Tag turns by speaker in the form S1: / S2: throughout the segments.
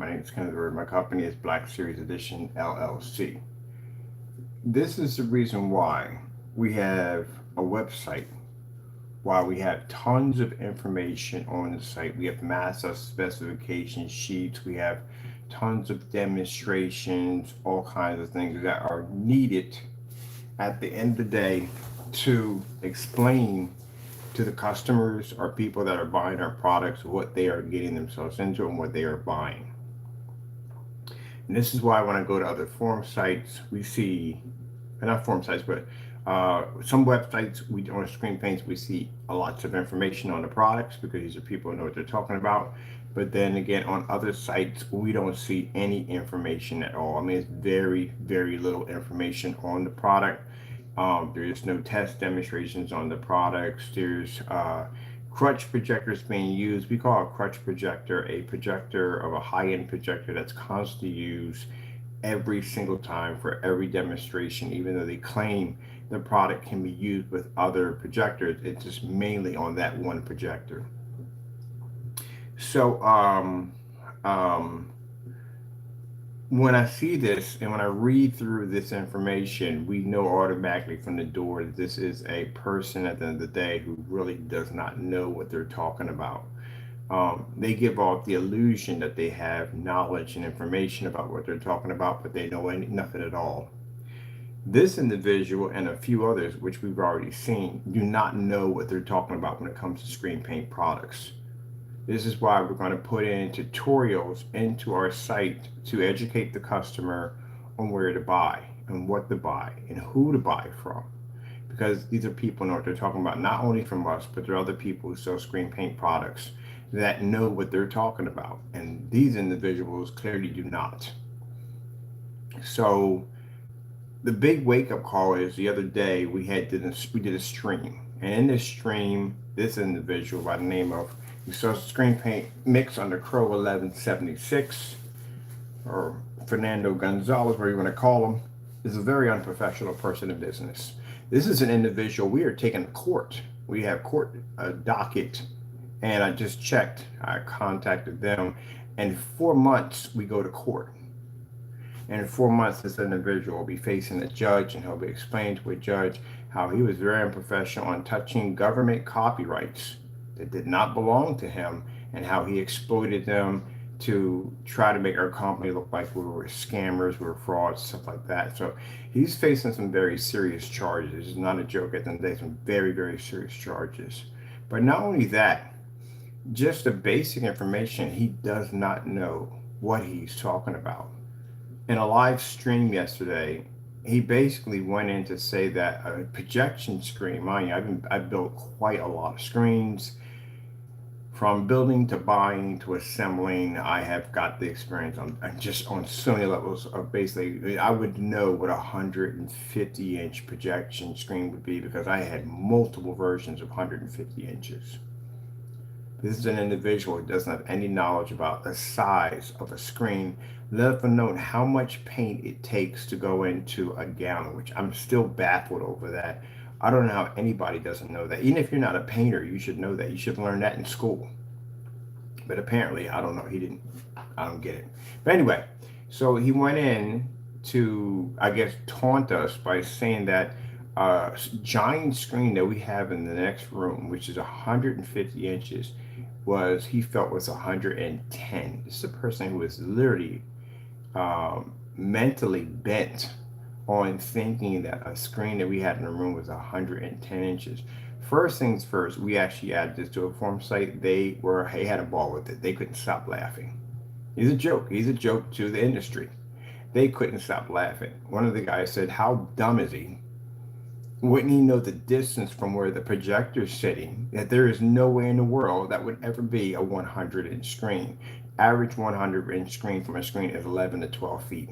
S1: My name is Kenneth Bird. My company is Black Series Edition LLC. This is the reason why we have a website, why we have tons of information on the site. We have massive specification sheets. We have tons of demonstrations, all kinds of things that are needed at the end of the day to explain to the customers or people that are buying our products what they are getting themselves into and what they are buying. And this is why when I go to other forum sites, we see, not forum sites, but some websites we on screen paints we see lots of information on the products because these are people who know what they're talking about. But then again, on other sites, we don't see any information at all. I mean, it's very, very little information on the product. There's no test demonstrations on the products. There's crutch projectors being used. We call a crutch projector a projector of a high-end projector that's constantly used every single time for every demonstration, even though they claim the product can be used with other projectors. It's just mainly on that one projector. So when I see this and when I read through this information, we know automatically from the door that this is a person at the end of the day who really does not know what they're talking about. They give off the illusion that they have knowledge and information about what they're talking about, but they know nothing at all. This individual and a few others, which we've already seen, do not know what they're talking about when it comes to screen paint products. This is why we're going to put in tutorials into our site to educate the customer on where to buy and what to buy and who to buy from. Because these are people who know what they're talking about, not only from us, but there are other people who sell screen paint products that know what they're talking about. And these individuals clearly do not. So the big wake-up call is the other day we did a stream. And in this stream, this individual by the name of screen paint mix under Crow 1176 or Fernando Gonzalez, whatever you want to call him, is a very unprofessional person in business. This is an individual we are taking to court. We have court docket, and I just checked. I contacted them, and in 4 months we go to court. And in 4 months, this individual will be facing a judge, and he'll be explaining to a judge how he was very unprofessional on touching government copyrights that did not belong to him, and how he exploited them to try to make our company look like we were scammers, we were frauds, stuff like that. So he's facing some very serious charges. It's not a joke at the end of the day, some very, very serious charges. But not only that, just the basic information, he does not know what he's talking about. In a live stream yesterday, he basically went in to say that a projection screen, mind you, I've built quite a lot of screens. From building to buying to assembling, I have got the experience on just on so many levels of basically, I would know what a 150-inch projection screen would be because I had multiple versions of 150 inches. This is an individual who doesn't have any knowledge about the size of a screen, let alone how much paint it takes to go into a gallon, which I'm still baffled over that. I don't know how anybody doesn't know that. Even if you're not a painter, you should know that. You should learn that in school. But apparently, I don't know. He didn't. I don't get it. But anyway, so he went in to, I guess, taunt us by saying that giant screen that we have in the next room, which is 150 inches, he felt was 110. This is a person who is literally mentally bent on thinking that a screen that we had in the room was 110 inches. First things first, we actually added this to a forum site. They had a ball with it. They couldn't stop laughing. He's a joke. He's a joke to the industry. They couldn't stop laughing. One of the guys said, "How dumb is he? Wouldn't he know the distance from where the projector's sitting? That there is no way in the world that would ever be a 100-inch screen. Average 100-inch screen from a screen is 11 to 12 feet.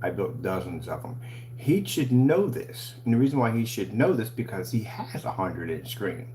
S1: I built dozens of them." He should know this. And the reason why he should know this because he has a 100-inch screen.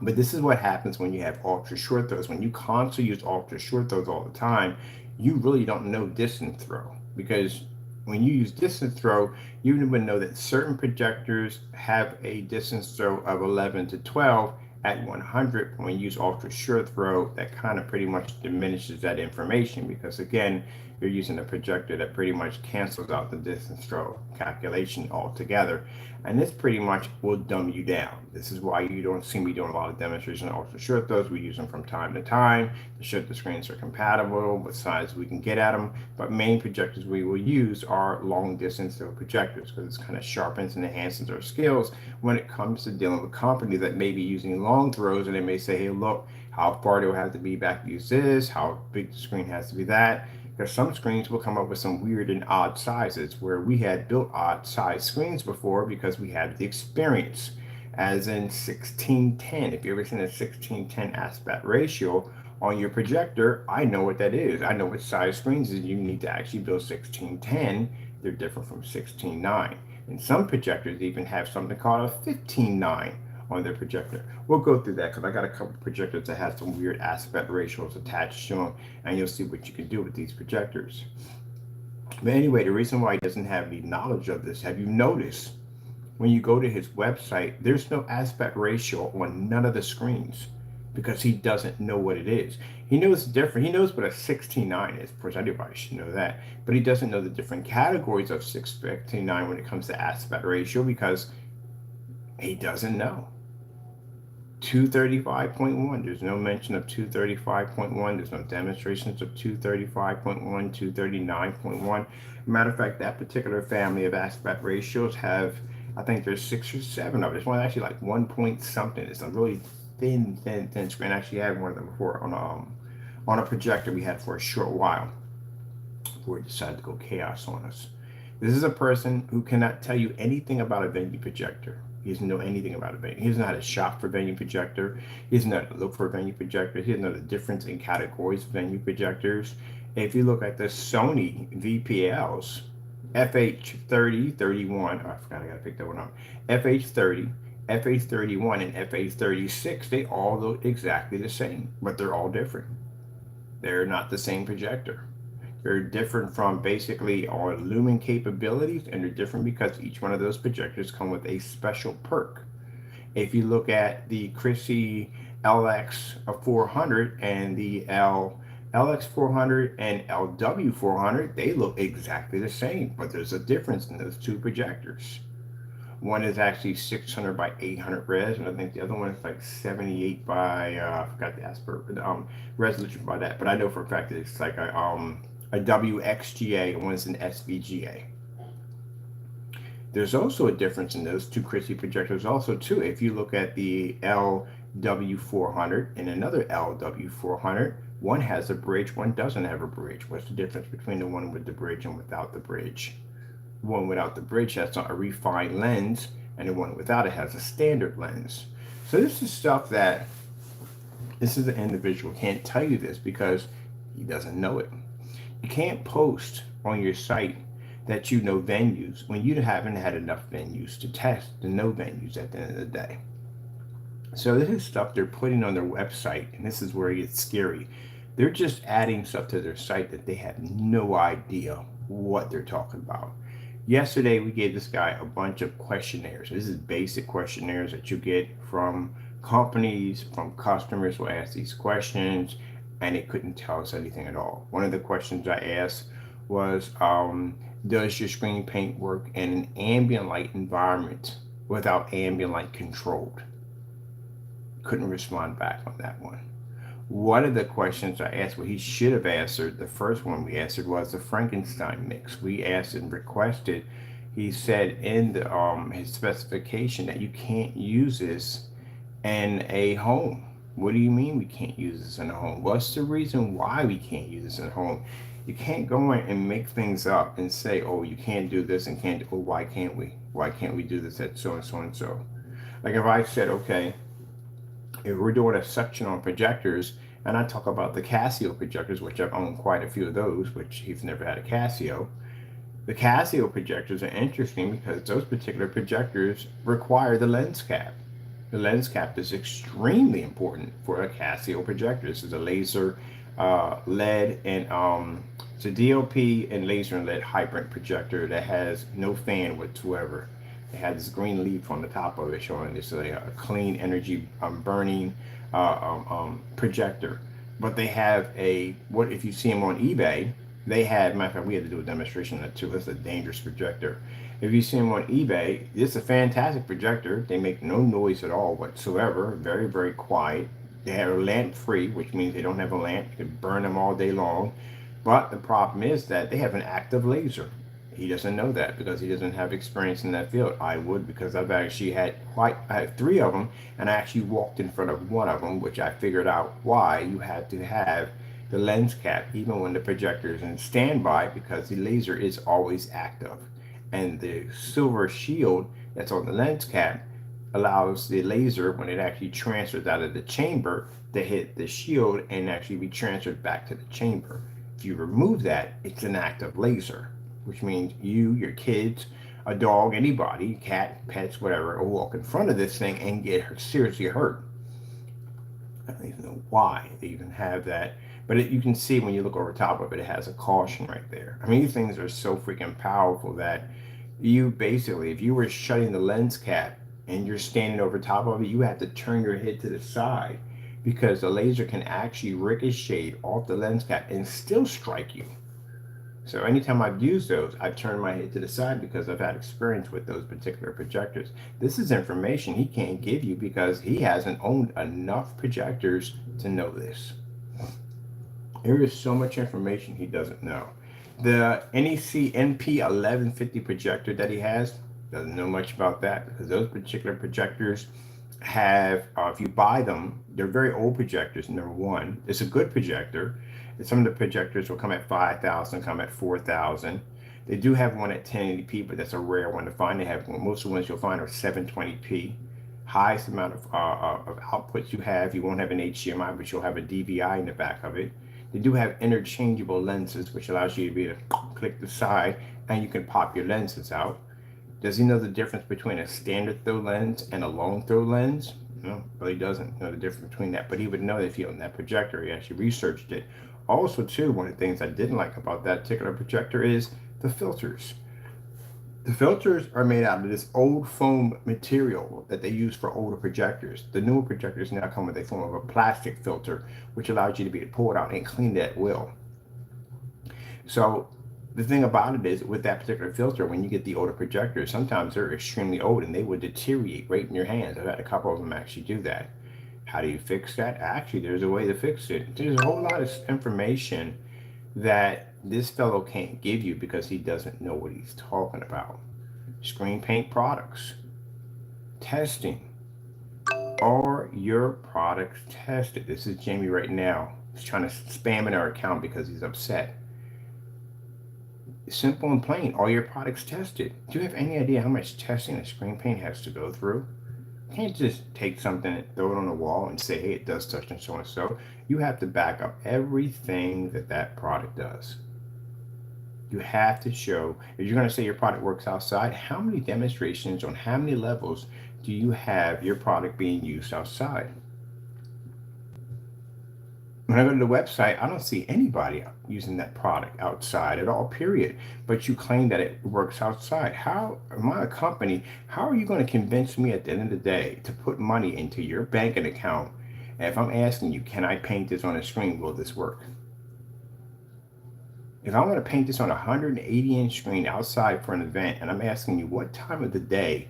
S1: But this is what happens when you have ultra short throws. When you constantly use ultra short throws all the time, you really don't know distance throw. Because when you use distance throw, you would know that certain projectors have a distance throw of 11 to 12 at 100. When you use ultra short throw, that kind of pretty much diminishes that information, because again, you're using a projector that pretty much cancels out the distance throw calculation altogether. And this pretty much will dumb you down. This is why you don't see me doing a lot of demonstration of ultra short throws. We use them from time to time to show the screens are compatible with size we can get at them. But main projectors we will use are long distance throw projectors, because it kind of sharpens and enhances our skills when it comes to dealing with companies that may be using long throws, and they may say, hey, look, how far do I have to be back to use this? How big the screen has to be that? Because some screens will come up with some weird and odd sizes, where we had built odd size screens before because we had the experience. As in 1610, if you've ever seen a 1610 aspect ratio on your projector, I know what that is. I know what size screens is you need to actually build 1610. They're different from 16:9. And some projectors even have something called a 15:9 on their projector. We'll go through that because I got a couple of projectors that have some weird aspect ratios attached to them, and you'll see what you can do with these projectors. But anyway, the reason why he doesn't have any knowledge of this, have you noticed when you go to his website, there's no aspect ratio on none of the screens, because he doesn't know what it is. He knows different. He knows what a 16:9 is. Of course, everybody should know that. But he doesn't know the different categories of 16:9 when it comes to aspect ratio, because he doesn't know. 235.1, there's no mention of 235.1. There's no demonstrations of 235.1, 239.1. Matter of fact, that particular family of aspect ratios have, I think there's 6 or 7 of it. This one actually like 1 point something. It's a really thin screen. I actually had one of them before on a projector we had for a short while before it decided to go chaos on us. This is a person who cannot tell you anything about a venue projector. He doesn't know anything about a venue. He doesn't know how to shop for venue projector. He doesn't know how to look for a venue projector. He doesn't know the difference in categories of venue projectors. If you look at the Sony VPLs, FH30, 31, oh, I forgot, I gotta pick that one up. FH30, FH31, and FH36, they all look exactly the same, but they're all different. They're not the same projector. They're different from basically on lumen capabilities, and they're different because each one of those projectors come with a special perk. If you look at the Chrissy LX400 and the LX400 and LW400, they look exactly the same, but there's a difference in those two projectors. One is actually 600 by 800 res, and I think the other one is like 78 by I forgot the aspect resolution by that, but I know for a fact that it's like a WXGA and one's an SVGA. There's also a difference in those two Chrissy projectors also too. If you look at the LW400 and another LW400, one has a bridge, one doesn't have a bridge. What's the difference between the one with the bridge and without the bridge? The one without the bridge has a refined lens, and the one without it has a standard lens. So this is stuff that this is an individual can't tell you this because he doesn't know it. You can't post on your site that you know venues when you haven't had enough venues to test to know venues at the end of the day. So this is stuff they're putting on their website, and this is where it gets scary. They're just adding stuff to their site that they have no idea what they're talking about. Yesterday, we gave this guy a bunch of questionnaires. This is basic questionnaires that you get from companies, from customers who ask these questions, and it couldn't tell us anything at all. One of the questions I asked was, does your screen paint work in an ambient light environment without ambient light controlled? Couldn't respond back on that one. One of the questions I asked, what he should have answered, the first one we answered was the Frankenstein mix. We asked and requested, he said in the his specification that you can't use this in a home. What do you mean we can't use this in a home? What's the reason why we can't use this in a home? You can't go in and make things up and say, oh, you can't do this and can't, oh, why can't we? Why can't we do this at so and so and so? Like if I said, okay, if we're doing a section on projectors, and I talk about the Casio projectors, which I've owned quite a few of those, which he's never had a Casio. The Casio projectors are interesting because those particular projectors require the lens cap. The lens cap is extremely important for a Casio projector. This is a laser LED and it's a DLP and laser and LED hybrid projector that has no fan whatsoever. It had this green leaf on the top of it showing this a clean energy burning projector. But they have a, what if you see them on eBay, they had, matter of fact, we had to do a demonstration of that too. It's a dangerous projector. If you see them on eBay, it's a fantastic projector. They make no noise at all whatsoever. Very, very quiet. They are lamp free, which means they don't have a lamp. You can burn them all day long. But the problem is that they have an active laser. He doesn't know that because he doesn't have experience in that field. I would, because I've actually I had three of them, and I actually walked in front of one of them, which I figured out why you had to have the lens cap even when the projector is in standby, because the laser is always active. And the silver shield that's on the lens cap allows the laser, when it actually transfers out of the chamber, to hit the shield and actually be transferred back to the chamber. If you remove that, it's an active laser, which means you, your kids, a dog, anybody, cat, pets, whatever, will walk in front of this thing and get seriously hurt. I don't even know why they even have that. But you can see when you look over top of it, it has a caution right there. I mean, these things are so freaking powerful that you basically, if you were shutting the lens cap and you're standing over top of it, you have to turn your head to the side because the laser can actually ricochet off the lens cap and still strike you. So anytime I've used those, I've turned my head to the side because I've had experience with those particular projectors. This is information he can't give you because he hasn't owned enough projectors to know this. There is so much information he doesn't know. The NEC NP1150 projector that he has, doesn't know much about that because those particular projectors have, if you buy them, they're very old projectors. Number one, it's a good projector. Some of the projectors will come at 5,000, come at 4,000. They do have one at 1080p, but that's a rare one to find. They have one, most of the ones you'll find are 720p. Highest amount of outputs you have, you won't have an HDMI, but you'll have a DVI in the back of it. They do have interchangeable lenses, which allows you to be able to click the side and you can pop your lenses out. Does he know the difference between a standard throw lens and a long throw lens? No, really doesn't know the difference between that, but he would know if he owned that projector. He actually researched it. Also, too, one of the things I didn't like about that particular projector is the filters. The filters are made out of this old foam material that they use for older projectors. The newer projectors now come with a form of a plastic filter, which allows you to be able to pull it out and clean it at will. So the thing about it is, with that particular filter, when you get the older projectors, sometimes they're extremely old and they would deteriorate right in your hands. I've had a couple of them actually do that. How do you fix that? Actually, there's a way to fix it. There's a whole lot of information that this fellow can't give you because he doesn't know what he's talking about. Screen paint products. Testing. Are your products tested? This is Jamie right now. He's trying to spam in our account because he's upset. Simple and plain. Are your products tested? Do you have any idea how much testing a screen paint has to go through? You can't just take something and throw it on the wall and say, hey, it does such and so and so. You have to back up everything that product does. You have to show, if you're going to say your product works outside, how many demonstrations on how many levels do you have your product being used outside? When I go to the website, I don't see anybody using that product outside at all, period. But you claim that it works outside. How am I a company? How are you going to convince me at the end of the day to put money into your banking account? And if I'm asking you, can I paint this on a screen? Will this work? If I want to paint this on a 180-inch screen outside for an event, and I'm asking you, what time of the day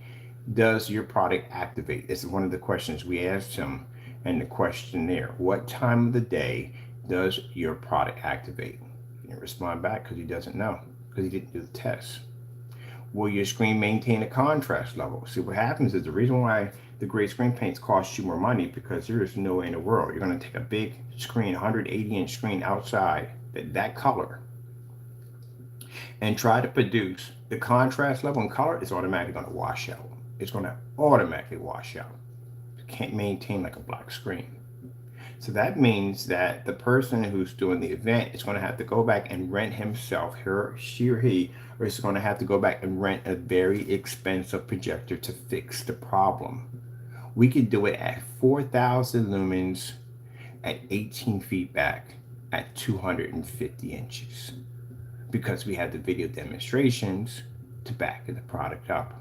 S1: does your product activate? This is one of the questions we asked him in the questionnaire. What time of the day does your product activate? He didn't respond back because he doesn't know, because he didn't do the test. Will your screen maintain a contrast level? See, what happens is the reason why the gray screen paints cost you more money, because there is no way in the world you're going to take a big screen, 180-inch screen outside, that color, and try to produce the contrast level and color. It's automatically going to wash out. It's going to automatically wash out. You can't maintain like a black screen. So that means that the person who's doing the event is going to have to go back and rent himself, she or he, or is going to have to go back and rent a very expensive projector to fix the problem. We could do it at 4,000 lumens at 18 feet back at 250 inches because we had the video demonstrations to back the product up.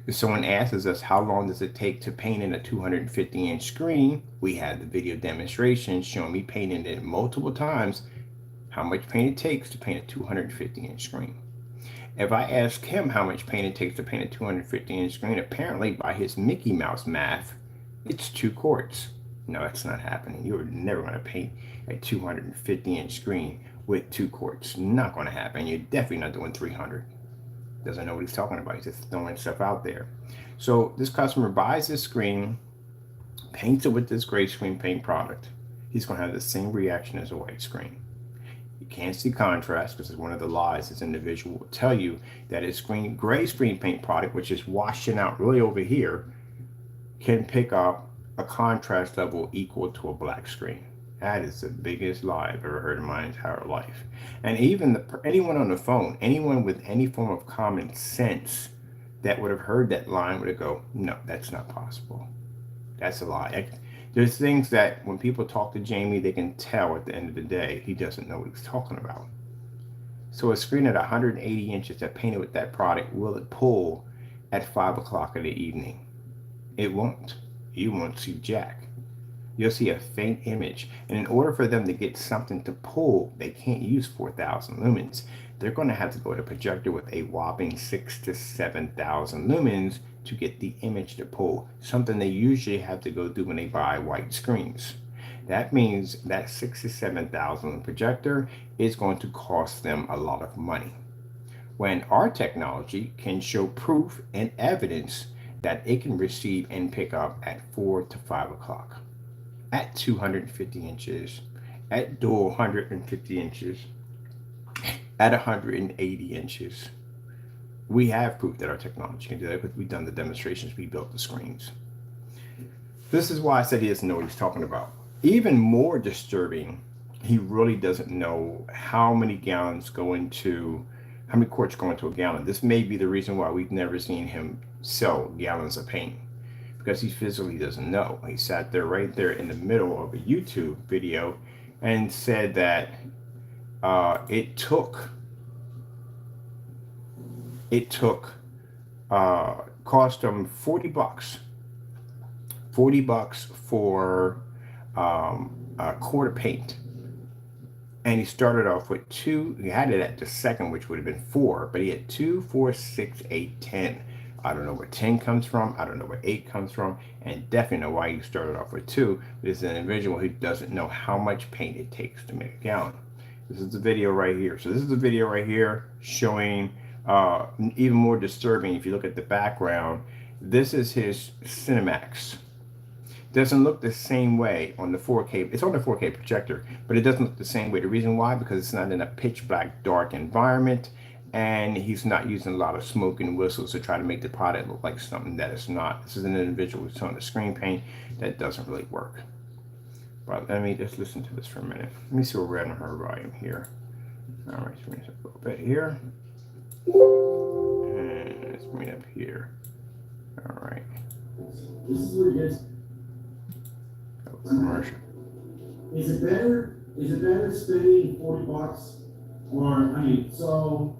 S1: If someone asks us how long does it take to paint in a 250-inch screen, we have the video demonstration showing me painting it multiple times, how much paint it takes to paint a 250-inch screen. If I ask him how much paint it takes to paint a 250-inch screen, apparently by his Mickey Mouse math, it's 2 quarts. No, that's not happening. You're never going to paint a 250-inch screen with 2 quarts. Not going to happen. You're definitely not doing 300. Doesn't know what he's talking about. He's just throwing stuff out there. So this customer buys this screen, paints it with this gray screen paint product. He's going to have the same reaction as a white screen. You can't see contrast because it's one of the lies this individual will tell you that his gray screen paint product, which is washing out really over here, can pick up a contrast level equal to a black screen. That is the biggest lie I've ever heard in my entire life. And even anyone on the phone, anyone with any form of common sense that would have heard that line would go, no, that's not possible. That's a lie. There's things that when people talk to Jamie, they can tell at the end of the day, he doesn't know what he's talking about. So a screen at 180 inches that painted with that product, will it pull at 5 o'clock in the evening? It won't. You won't see jack. You'll see a faint image. And in order for them to get something to pull, they can't use 4,000 lumens. They're going to have to go to a projector with a whopping 6,000 to 7,000 lumens to get the image to pull, something they usually have to go through when they buy white screens. That means that 6,000 to 7,000 projector is going to cost them a lot of money. When our technology can show proof and evidence that it can receive and pick up at 4 to 5 o'clock. At 250 inches, at dual 150 inches, at 180 inches. We have proof that our technology can do that because we've done the demonstrations, we built the screens. This is why I said he doesn't know what he's talking about. Even more disturbing, he really doesn't know how many quarts go into a gallon. This may be the reason why we've never seen him sell gallons of paint, because he physically doesn't know. He sat there right there in the middle of a YouTube video and said that it took cost him $40 for a quart of paint. And he started off with 2. He had it at the second, which would have been 4, but he had 2, 4, 6, 8, 10. I don't know where 10 comes from. I don't know where 8 comes from. And definitely know why he started off with 2. This is an individual who doesn't know how much paint it takes to make a gallon. This is the video right here. So this is the video right here showing even more disturbing. If you look at the background, this is his Cinemax. Doesn't look the same way on the 4K. It's on the 4K projector, but it doesn't look the same way. The reason why, because it's not in a pitch black dark environment, and he's not using a lot of smoke and whistles to try to make the product look like something that it's not. This is an individual who's on the screen paint that doesn't really work. But let me just listen to this for a minute. Let me see where we're at on her volume here. All right, let's bring this up a little bit here. And let's bring it up here. All right.
S2: This is where it gets.
S1: Commercial.
S2: Is it better spending $40 or so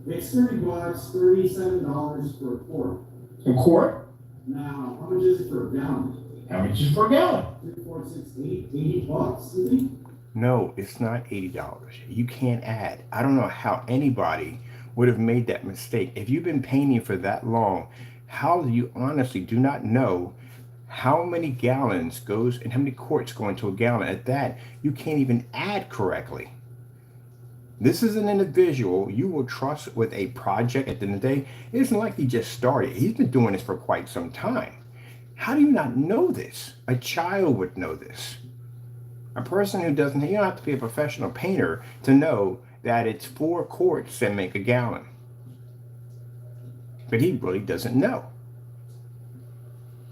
S2: it's $30, $37 for a quart.
S1: A quart?
S2: Now, how much is it for a gallon?
S1: How much is for a gallon?
S2: 3, 4, 6, 8, $80, you think?
S1: No, it's not $80. You can't add. I don't know how anybody would have made that mistake. If you've been painting for that long, how do you honestly do not know how many gallons goes and how many quarts go into a gallon? At that, you can't even add correctly. This is an individual you will trust with a project at the end of the day. It isn't like he just started. He's been doing this for quite some time. How do you not know this? A child would know this. A person who doesn't, you don't have to be a professional painter to know that it's 4 quarts that make a gallon. But he really doesn't know.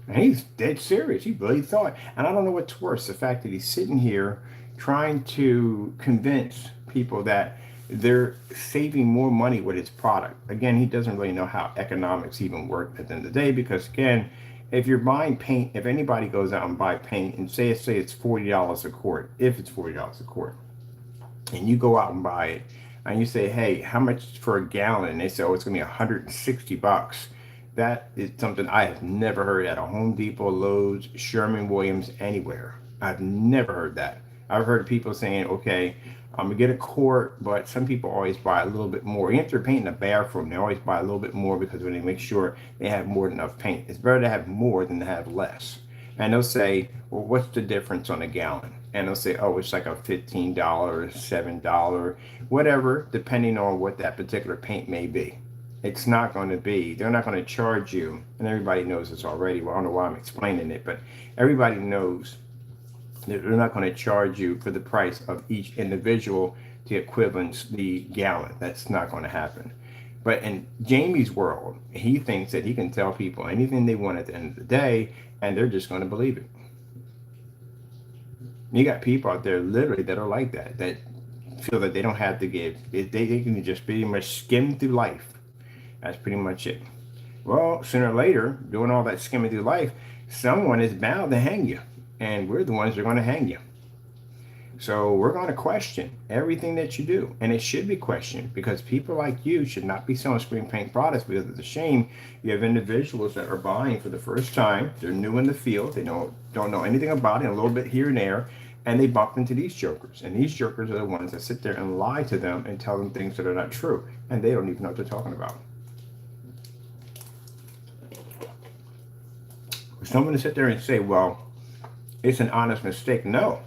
S1: And he's dead serious. He really thought. And I don't know what's worse, the fact that he's sitting here trying to convince people that they're saving more money with his product. Again, he doesn't really know how economics even work at the end of the day, because again, if you're buying paint, if anybody goes out and buy paint and say it's $40 a quart, if it's $40 a quart, and you go out and buy it and you say, hey, how much for a gallon? And they say, oh, it's gonna be $160. That is something I have never heard at a Home Depot, Lowe's, Sherman-Williams, anywhere. I've never heard that. I've heard people saying, okay, I'm gonna get a quart, but some people always buy a little bit more. Even if they're painting a bathroom, they always buy a little bit more because when they make sure they have more than enough paint. It's better to have more than to have less. And they'll say, well, what's the difference on a gallon? And they'll say, oh, it's like a $15, $7, whatever, depending on what that particular paint may be. It's not going to be, they're not going to charge you, and everybody knows this already. Well, I don't know why I'm explaining it, but everybody knows that they're not going to charge you for the price of each individual to equivalence the gallon. That's not going to happen. But in Jamie's world, he thinks that he can tell people anything they want at the end of the day, and they're just going to believe it. You got people out there literally that are like that, that feel that they don't have to give. They can just pretty much skim through life. That's pretty much it. Well, sooner or later, doing all that skimming through life, someone is bound to hang you. And we're the ones that are going to hang you. So we're going to question everything that you do. And it should be questioned because people like you should not be selling screen paint products because it's a shame you have individuals that are buying for the first time. They're new in the field. They don't know anything about it, a little bit here and there. And they bump into these jokers. And these jokers are the ones that sit there and lie to them and tell them things that are not true. And they don't even know what they're talking about. For someone to sit there and say, well, it's an honest mistake. No,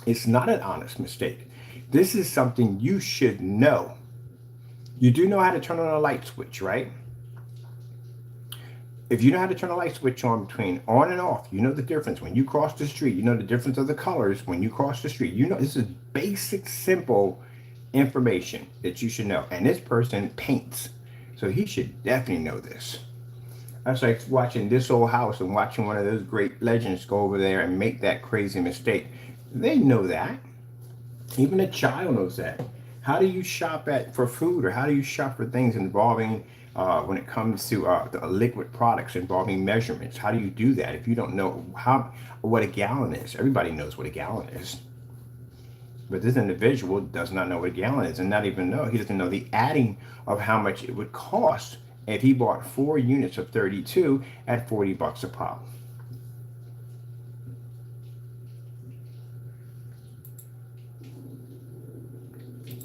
S1: it's not an honest mistake. This is something you should know. You do know how to turn on a light switch, right? If you know how to turn a light switch on between on and off, you know the difference. When you cross the street, you know the difference of the colors when you cross the street. You know, this is basic, simple information that you should know. And this person paints, so he should definitely know this. That's like watching This Old House and watching one of those great legends go over there and make that crazy mistake. They know that. Even a child knows that. How do you shop for food, or how do you shop for things involving, when it comes to the liquid products involving measurements? How do you do that if you don't know what a gallon is? Everybody knows what a gallon is. But this individual does not know what a gallon is, and not even know, he doesn't know the adding of how much it would cost if he bought 4 units of 32 at $40 a pop.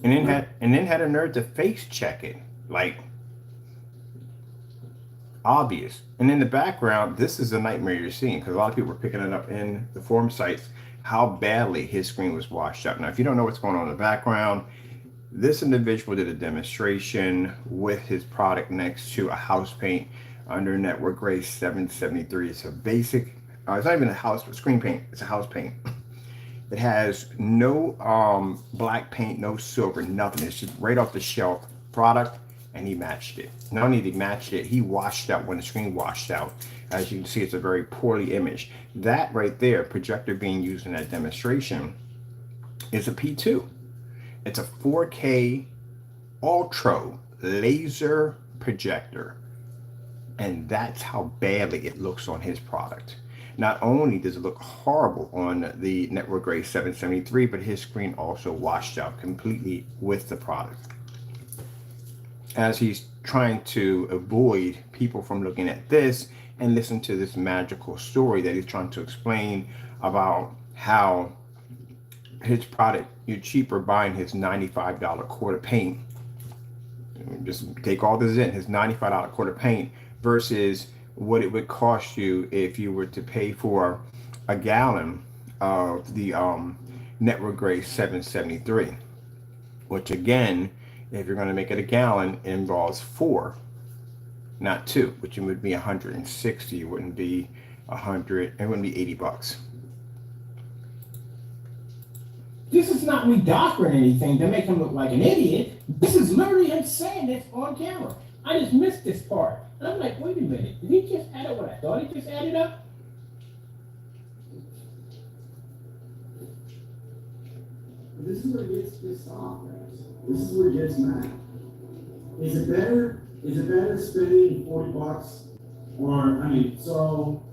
S1: And then had a nerve to face check it, like obvious. And in the background, this is a nightmare you're seeing because a lot of people are picking it up in the forum sites how badly his screen was washed out. Now, if you don't know what's going on in the background, this individual did a demonstration with his product next to a house paint under Network Gray 773. It's a basic, it's not even a house screen paint, it's a house paint. It has no black paint, no silver, nothing. It's just right off the shelf product, and he matched it. Not only did he match it, he washed out when the screen washed out. As you can see, it's a very poorly imaged. That right there, projector being used in that demonstration, is a P2. It's a 4K Ultra laser projector. And that's how badly it looks on his product. Not only does it look horrible on the Network Gray 773, but his screen also washed out completely with the product. As he's trying to avoid people from looking at this and listen to this magical story that he's trying to explain about how his product, you're cheaper buying his $95 quart of paint. Just take all this in, his $95 quart of paint versus what it would cost you if you were to pay for a gallon of the Network Gray 773, which again, if you're going to make it a gallon, it involves 4, not 2, which would be 160. It wouldn't be 100. It wouldn't be $80.
S2: This is not me doctoring anything to make him look like an idiot. This is literally him saying this on camera. I just missed this part. And I'm like, wait a minute. Did he just add up what I thought he just added up? This is where it gets pissed off, guys. This is where it gets mad. Is it better spending $40 so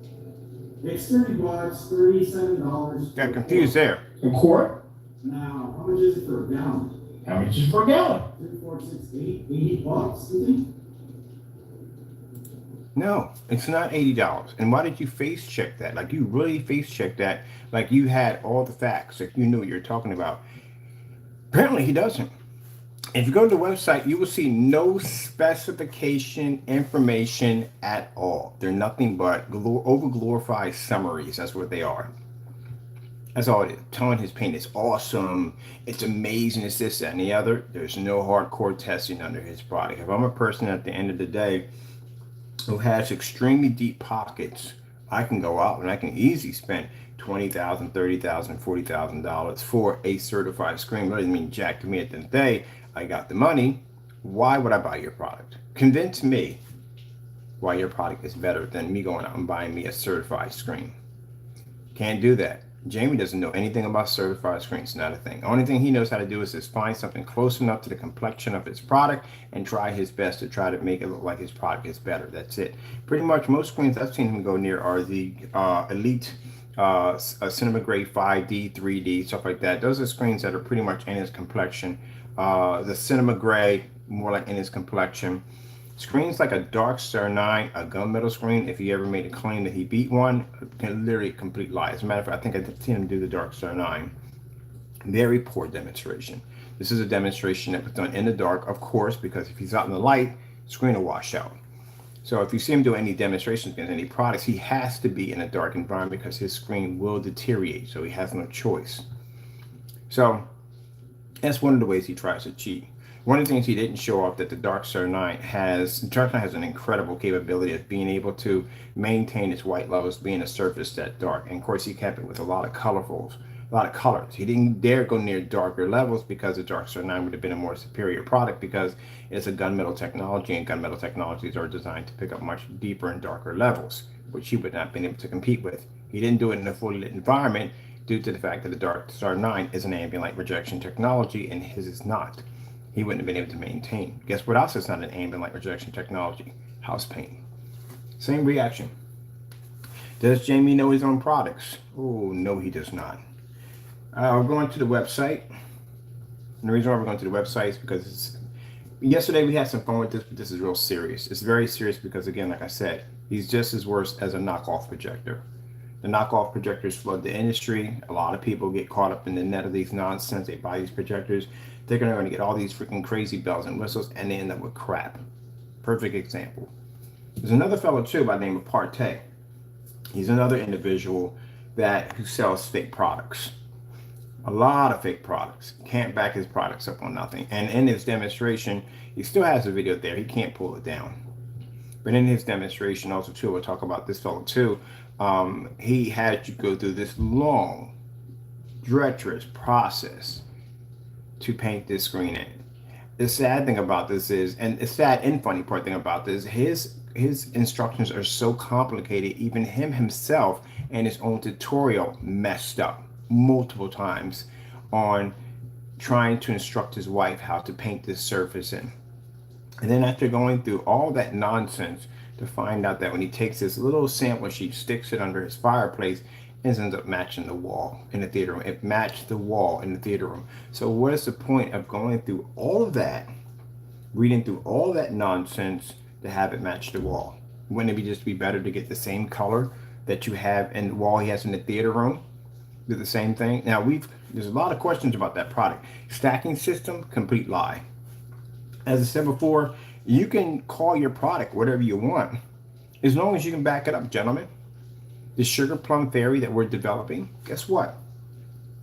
S2: it's $30, $37.
S1: Got confused there.
S2: A quart? Now, how much is it for a gallon? How much is for a gallon? 3, 4, 6, 8, $80, you think?
S1: No, it's not $80. And why did you face check that? Like you really face checked that, like you had all the facts, like you knew what you're talking about. Apparently he doesn't. If you go to the website, you will see no specification information at all. They're nothing but over glorified summaries. That's what they are. That's all it is. Telling his paint is awesome, it's amazing, it's this, that, and the other. There's no hardcore testing under his product. If I'm a person at the end of the day who has extremely deep pockets, I can go out and I can easily spend $20,000, $30,000, $40,000 for a certified screen. That doesn't mean jack to me at the end of the day. I got the money. Why would I buy your product? Convince me why your product is better than me going out and buying me a certified screen. Can't do that. Jamie doesn't know anything about certified screens, not a thing. The only thing he knows how to do is just find something close enough to the complexion of his product and try his best to try to make it look like his product is better. That's it. Pretty much most screens I've seen him go near are the Elite Cinema Grade 5D, 3D, stuff like that. Those are screens that are pretty much in his complexion. The Cinema Gray, more like in his complexion. Screens like a Dark Star 9, a gunmetal screen, if he ever made a claim that he beat one, can literally complete lie. As a matter of fact, I think I've seen him do the Dark Star 9. Very poor demonstration. This is a demonstration that was done in the dark, of course, because if he's out in the light, screen will wash out. So if you see him do any demonstrations against any products, he has to be in a dark environment because his screen will deteriorate, so he has no choice. So that's one of the ways he tries to cheat. One of the things he didn't show off that the Dark Star 9 has, an incredible capability of being able to maintain its white levels, being a surface that dark. And of course, he kept it with a lot of colorfuls, a lot of colors. He didn't dare go near darker levels because the Dark Star 9 would have been a more superior product because it's a gunmetal technology, and gunmetal technologies are designed to pick up much deeper and darker levels, which he would not have been able to compete with. He didn't do it in a fully lit environment due to the fact that the Dark Star 9 is an ambient light rejection technology and his is not. He wouldn't have been able to maintain. Guess what else is not an ambient light rejection technology? House paint. Same reaction. Does Jamie know his own products? Oh, no, he does not. We're going to the website. And the reason why we're going to the website is because yesterday we had some fun with this, but this is real serious. It's very serious because, again, like I said, he's just as worse as a knockoff projector. The knockoff projectors flood the industry. A lot of people get caught up in the net of these nonsense. They buy these projectors. They're going to get all these freaking crazy bells and whistles, and they end up with crap. Perfect example. There's another fellow, too, by the name of Partey. He's another individual who sells fake products. A lot of fake products. Can't back his products up on nothing. And in his demonstration, he still has a video there. He can't pull it down. But in his demonstration, also, too, we'll talk about this fellow, too. He had you go through this long, treacherous process to paint this screen in. The sad thing about this is, and the sad and funny part thing about this, his instructions are so complicated, even him himself and his own tutorial messed up multiple times on trying to instruct his wife how to paint this surface in. And then after going through all that nonsense to find out that when he takes this little sample sheet, sticks it under his fireplace, and ends up matching the wall in the theater room. It matched the wall in the theater room. So what is the point of going through all of that, reading through all that nonsense to have it match the wall? Wouldn't it just be better to get the same color that you have in the wall he has in the theater room? Do the same thing. Now there's a lot of questions about that product. Stacking system, complete lie. As I said before, you can call your product whatever you want, as long as you can back it up, gentlemen. The Sugar Plum Fairy that we're developing, guess what?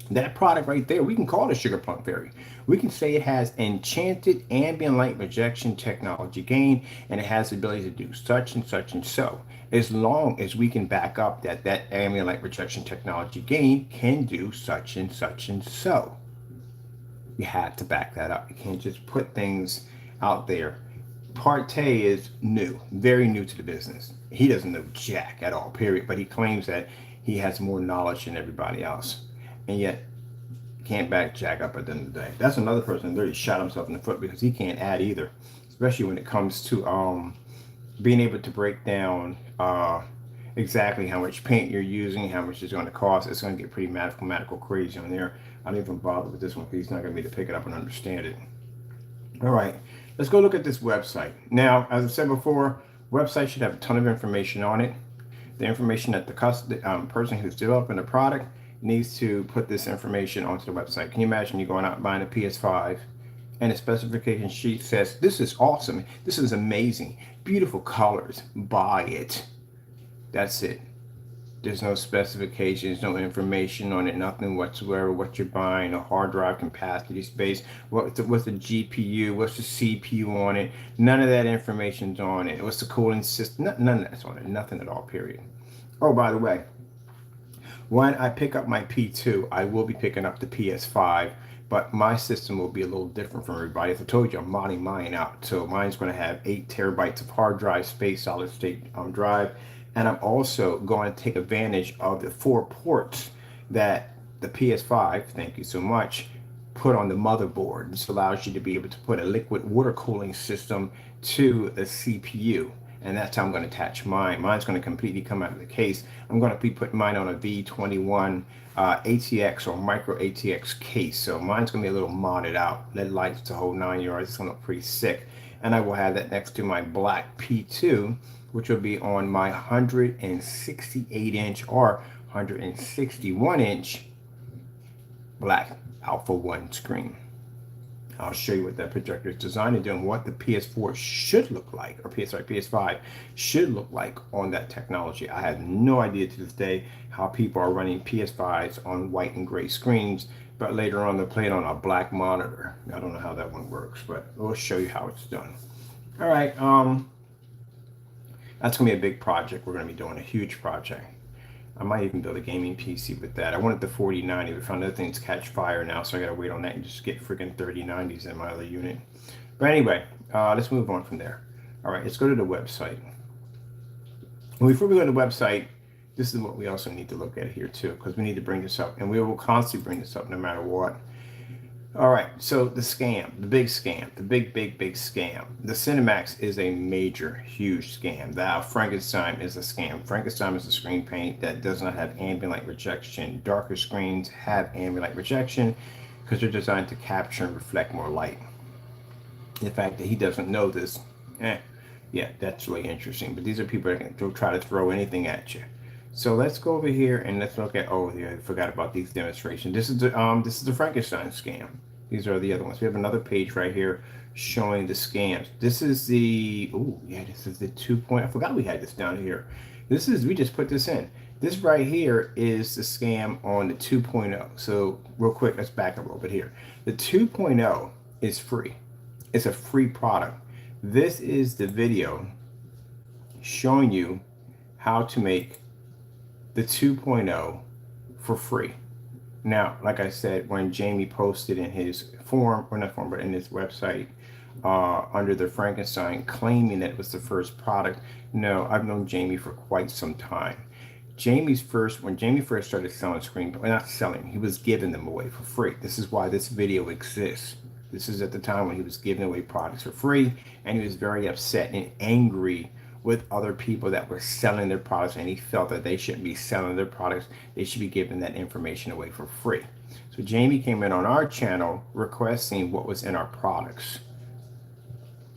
S1: That product right there, we can call it a Sugar Plum Fairy. We can say it has enchanted ambient light rejection technology gain, and it has the ability to do such and such and so. As long as we can back up that ambient light rejection technology gain can do such and such and so. You have to back that up. You can't just put things out there. Partey is new, very new to the business. He doesn't know jack at all, period. But he claims that he has more knowledge than everybody else. And yet, can't back jack up at the end of the day. That's another person that literally shot himself in the foot because he can't add either. Especially when it comes to being able to break down exactly how much paint you're using, how much it's going to cost. It's going to get pretty mathematical crazy on there. I don't even bother with this one because he's not going to be able to pick it up and understand it. All right, let's go look at this website. Now, as I said before, Website should have a ton of information on it. The information that the person who's developing the product needs to put this information onto the website. Can you imagine you going out and buying a PS5 and the specification sheet says, this is awesome, this is amazing, beautiful colors, buy it. That's it. There's no specifications, no information on it, nothing whatsoever. What you're buying, a hard drive capacity, space, what's the GPU, what's the CPU on it. None of that information's on it. What's the cooling system? None of that's on it. Nothing at all, period. Oh, by the way, when I pick up my P2, I will be picking up the PS5, but my system will be a little different from everybody. As I told you, I'm modding mine out. So mine's going to have 8 terabytes of hard drive space, solid state drive. And I'm also going to take advantage of the 4 ports that the PS5, thank you so much, put on the motherboard. This allows you to be able to put a liquid water cooling system to the CPU. And that's how I'm going to attach mine. Mine's going to completely come out of the case. I'm going to be putting mine on a V21 ATX or micro ATX case. So mine's going to be a little modded out. LED lights, the whole 9 yards. It's going to look pretty sick. And I will have that next to my black P2, which will be on my 168 inch or 161 inch black Alpha 1 screen. I'll show you what that projector is designed to do and what the PS4 should look like, or PS5 should look like on that technology. I have no idea to this day how people are running PS5s on white and gray screens, but later on they'll play it on a black monitor. I don't know how that one works, but we'll show you how it's done. All right, that's gonna be a big project. We're gonna be doing a huge project. I might even build a gaming PC with that. I wanted the 4090, but found other things catch fire now, so I gotta wait on that and just get freaking 3090s in my other unit. But anyway, let's move on from there. All right, let's go to the website. Before we go to the website, this is what we also need to look at here too, because we need to bring this up, and we will constantly bring this up no matter what. All right, so the scam, the big scam, the big scam. The Cinemax is a major, huge scam. The Frankenstein is a scam. Frankenstein is a screen paint that does not have ambient light rejection. Darker screens have ambient light rejection because they're designed to capture and reflect more light. The fact that he doesn't know this, yeah, that's really interesting. But these are people that can try to throw anything at you. So let's go over here and let's look at, oh yeah, I forgot about these demonstrations. This is the Frankenstein scam. These are the other ones. We have another page right here showing the scams. This is the, oh yeah, this is the 2. I forgot we had this down here. This is, we just put this in. This right here is the scam on the 2.0. So real quick, let's back up a little bit here. The 2.0 is free. It's a free product. This is the video showing you how to make the 2.0 for free. Now, like I said, when Jamie posted in his forum, or not forum, but in his website, under the Frankenstein, claiming that it was the first product, no, I've known Jamie for quite some time. When Jamie first started selling not selling, he was giving them away for free. This is why this video exists. This is at the time when he was giving away products for free, and he was very upset and angry with other people that were selling their products, and he felt that they shouldn't be selling their products. They should be giving that information away for free. So Jamie came in on our channel requesting what was in our products.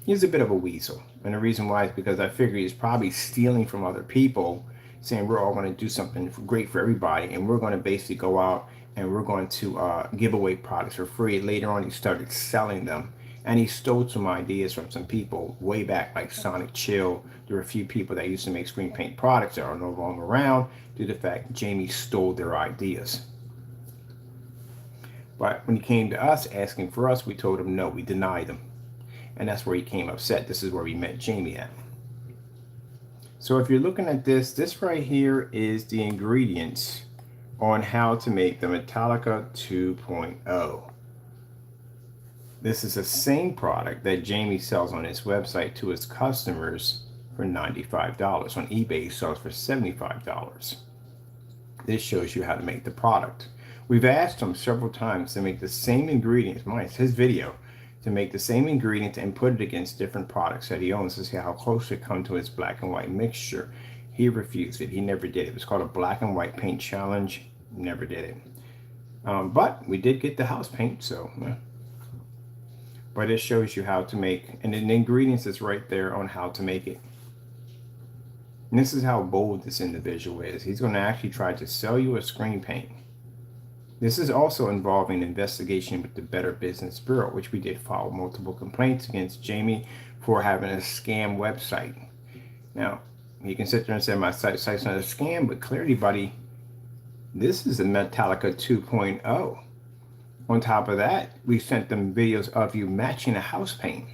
S1: He's a bit of a weasel, and the reason why is because I figure he's probably stealing from other people, saying we're all going to do something great for everybody, and we're going to basically go out and we're going to give away products for free. Later on, he started selling them. And he stole some ideas from some people way back, like Sonic Chill. There were a few people that used to make screen paint products that are no longer around due to the fact Jamie stole their ideas. But when he came to us asking for us, we told him no, we denied him. And that's where he came upset. This is where we met Jamie at. So if you're looking at this right here is the ingredients on how to make the Metallica 2.0. This is the same product that Jamie sells on his website to his customers for $95. On eBay, he sells for $75. This shows you how to make the product. We've asked him several times to make the same ingredients, it's his video, to make the same ingredients and put it against different products that he owns to see how close it comes to his black and white mixture. He refused it. He never did it. It was called a black and white paint challenge. Never did it. But we did get the house paint, so... But it shows you how to make, and the ingredients is right there on how to make it. And this is how bold this individual is. He's going to actually try to sell you a screen paint. This is also involving an investigation with the Better Business Bureau, which we did file multiple complaints against Jamie for having a scam website. Now, you can sit there and say my site's not a scam, but clearly, buddy, this is a Metallica 2.0. On top of that, we sent them videos of you matching a house paint.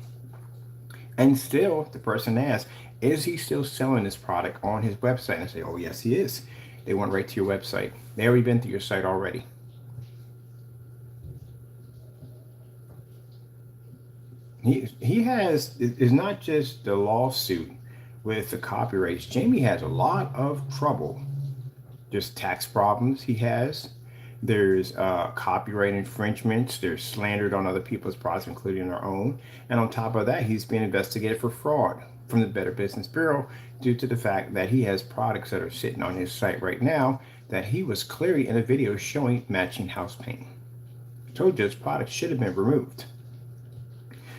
S1: And still, the person asked, is he still selling this product on his website? And I say, oh, yes, he is. They went right to your website. They already been to your site already. He has, it's not just the lawsuit with the copyrights. Jamie has a lot of trouble. There's tax problems he has. There's copyright infringements. There's slandered on other people's products, including our own. And on top of that, he's being investigated for fraud from the Better Business Bureau due to the fact that he has products that are sitting on his site right now that he was clearly in a video showing matching house paint. I told you his product should have been removed.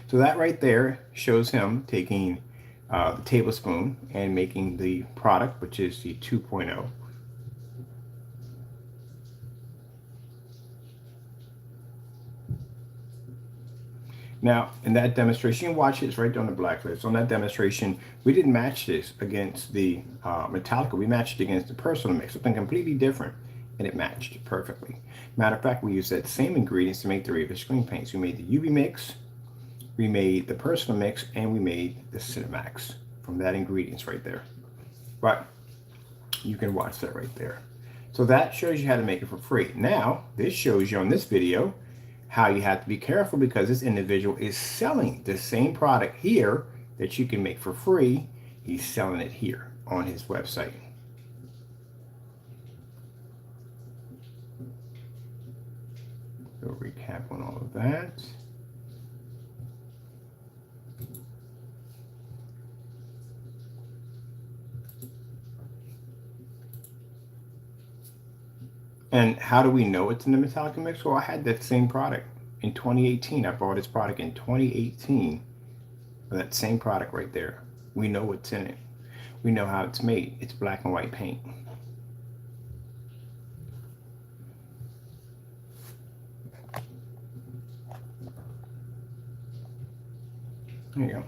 S1: So that right there shows him taking the tablespoon and making the product, which is the 2.0. Now, in that demonstration, you can watch it, it's right there on the blacklist. On that demonstration, we didn't match this against the Metallica. We matched it against the personal mix, something completely different, and it matched perfectly. Matter of fact, we used that same ingredients to make the Raven screen paints. We made the UV mix, we made the personal mix, and we made the Cinemax from that ingredients right there. But you can watch that right there. So that shows you how to make it for free. Now, this shows you on this video how you have to be careful, because this individual is selling the same product here that you can make for free. He's selling it here on his website. So recap on all of that. And how do we know it's in the Metallica mix? Well, I had that same product in 2018. I bought this product in 2018. That same product right there. We know what's in it. We know how it's made. It's black and white paint. There you go.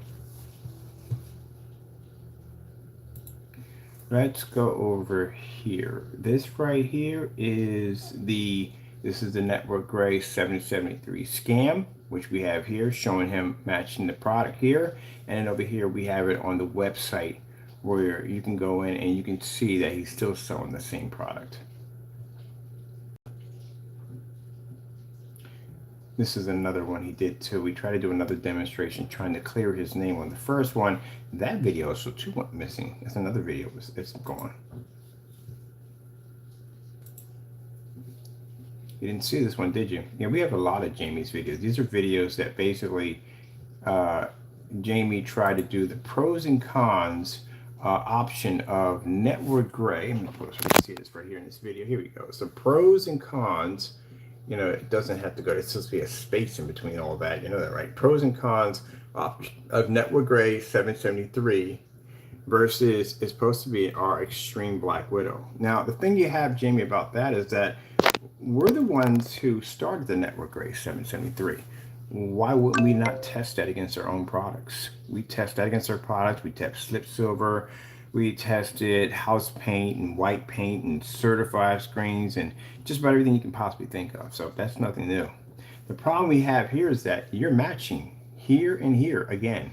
S1: Let's go over here. This right here is this is the Network Gray 7073 scam, which we have here showing him matching the product here. And then over here we have it on the website where you can go in and you can see that he's still selling the same product. This is another one he did too. We tried to do another demonstration trying to clear his name on the first one. That video, so two went missing. That's another video, it's gone. You didn't see this one, did you? Yeah, we have a lot of Jamie's videos. These are videos that basically Jamie tried to do the pros and cons option of Network Gray. I'm gonna put it so you can see this right here in this video. Here we go. So pros and cons. You know, it doesn't have to go, it's supposed to be a space in between all that. You know that, right? Pros and cons of Network Gray 773 versus it's supposed to be our Extreme Black Widow. Now, the thing you have, Jamie, about that is that we're the ones who started the Network Gray 773. Why wouldn't we not test that against our own products? We test that against our products. We test slip silver. We tested house paint and white paint and certified screens and just about everything you can possibly think of. So that's nothing new. The problem we have here is that you're matching here and here again.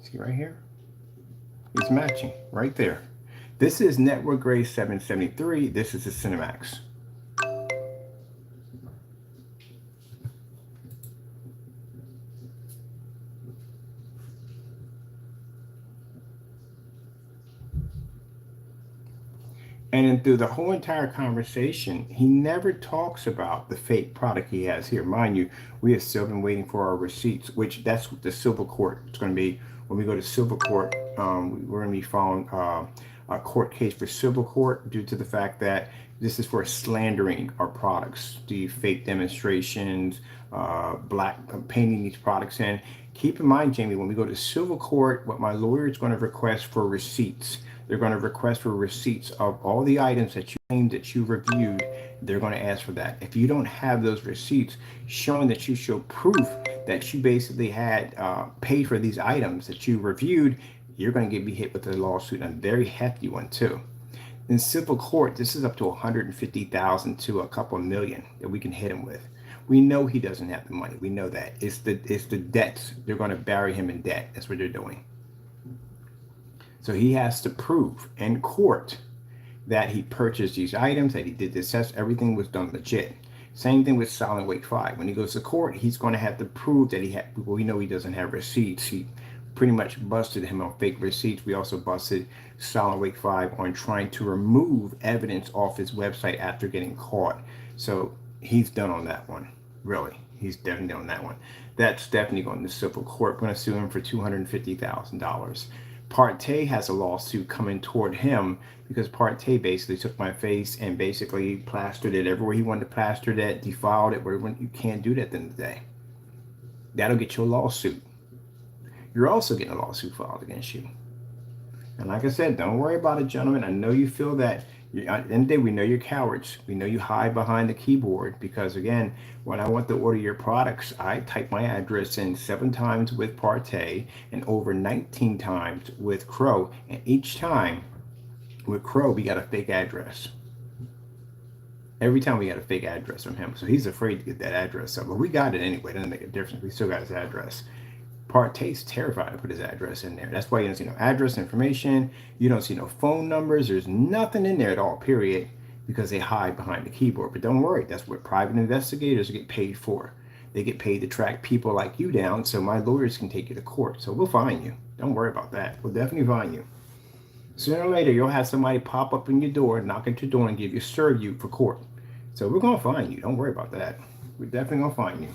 S1: See right here? It's matching right there. This is Network Gray 773. This is the Cinemax. And then through the whole entire conversation, he never talks about the fake product he has here. Mind you, we have still been waiting for our receipts, which that's what the civil court is going to be. When we go to civil court, we're going to be filing court case for civil court due to the fact that this is for slandering our products, the fake demonstrations, black painting these products in. Keep in mind, Jamie, when we go to civil court, what my lawyer is going to request for receipts. They're going to request for receipts of all the items that you claimed that you reviewed. They're going to ask for that. If you don't have those receipts showing that you show proof that you basically had paid for these items that you reviewed, you're going to be hit with a lawsuit, and a very hefty one too. In civil court, this is up to 150,000 to a couple of million that we can hit him with. We know he doesn't have the money. We know that. It's the debts. They're going to bury him in debt. That's what they're doing. So he has to prove in court that he purchased these items, that he did this test, everything was done legit. Same thing with Silent Wake 5. When he goes to court, he's going to have to prove that he had, well, we know he doesn't have receipts. He pretty much busted him on fake receipts. We also busted Silent Wake 5 on trying to remove evidence off his website after getting caught. So he's done on that one. Really, he's definitely on that one. That's definitely going to civil court. We're going to sue him for $250,000. Partey has a lawsuit coming toward him because Partey basically took my face and basically plastered it everywhere he wanted to plaster that, defiled it, where you can't do that at the end of the day. That'll get you a lawsuit. You're also getting a lawsuit filed against you. And like I said, don't worry about it, gentlemen. I know you feel that. At the end of the day, we know you're cowards. We know you hide behind the keyboard because, again, when I want to order your products, I type my address in 7 times with Partey and over 19 times with Crow. And each time with Crow, we got a fake address. Every time we got a fake address from him. So he's afraid to get that address up. But we got it anyway. It doesn't make a difference. We still got his address. Partey's terrified to put his address in there. That's why you don't see no address information. You don't see no phone numbers. There's nothing in there at all, period, because they hide behind the keyboard. But don't worry, that's what private investigators get paid for. They get paid to track people like you down so my lawyers can take you to court. So we'll find you. Don't worry about that. We'll definitely find you. Sooner or later, you'll have somebody pop up in your door, knock at your door, and serve you for court. So we're going to find you. Don't worry about that. We're definitely going to find you.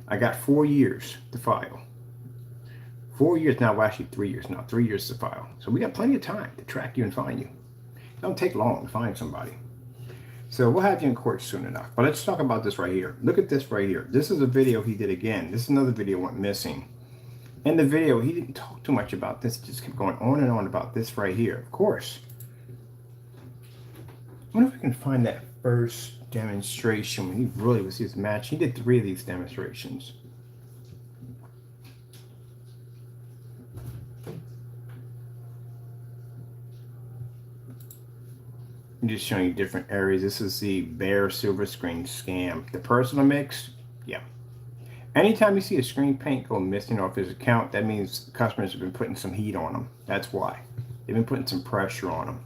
S1: I got 4 years to file. 4 years now, well, actually 3 years now. 3 years to file. So we got plenty of time to track you and find you. It don't take long to find somebody. So we'll have you in court soon enough. But let's talk about this right here. Look at this right here. This is a video he did again. This is another video went missing. In the video, he didn't talk too much about this. Just kept going on and on about this right here. Of course. I wonder if I can find that first demonstration when he really was his match. He did 3 of these demonstrations. I'm just showing you different areas. This is the bare silver screen scam. The personal mix, yeah. Anytime you see a screen paint go missing off his account, that means customers have been putting some heat on them. That's why. They've been putting some pressure on them.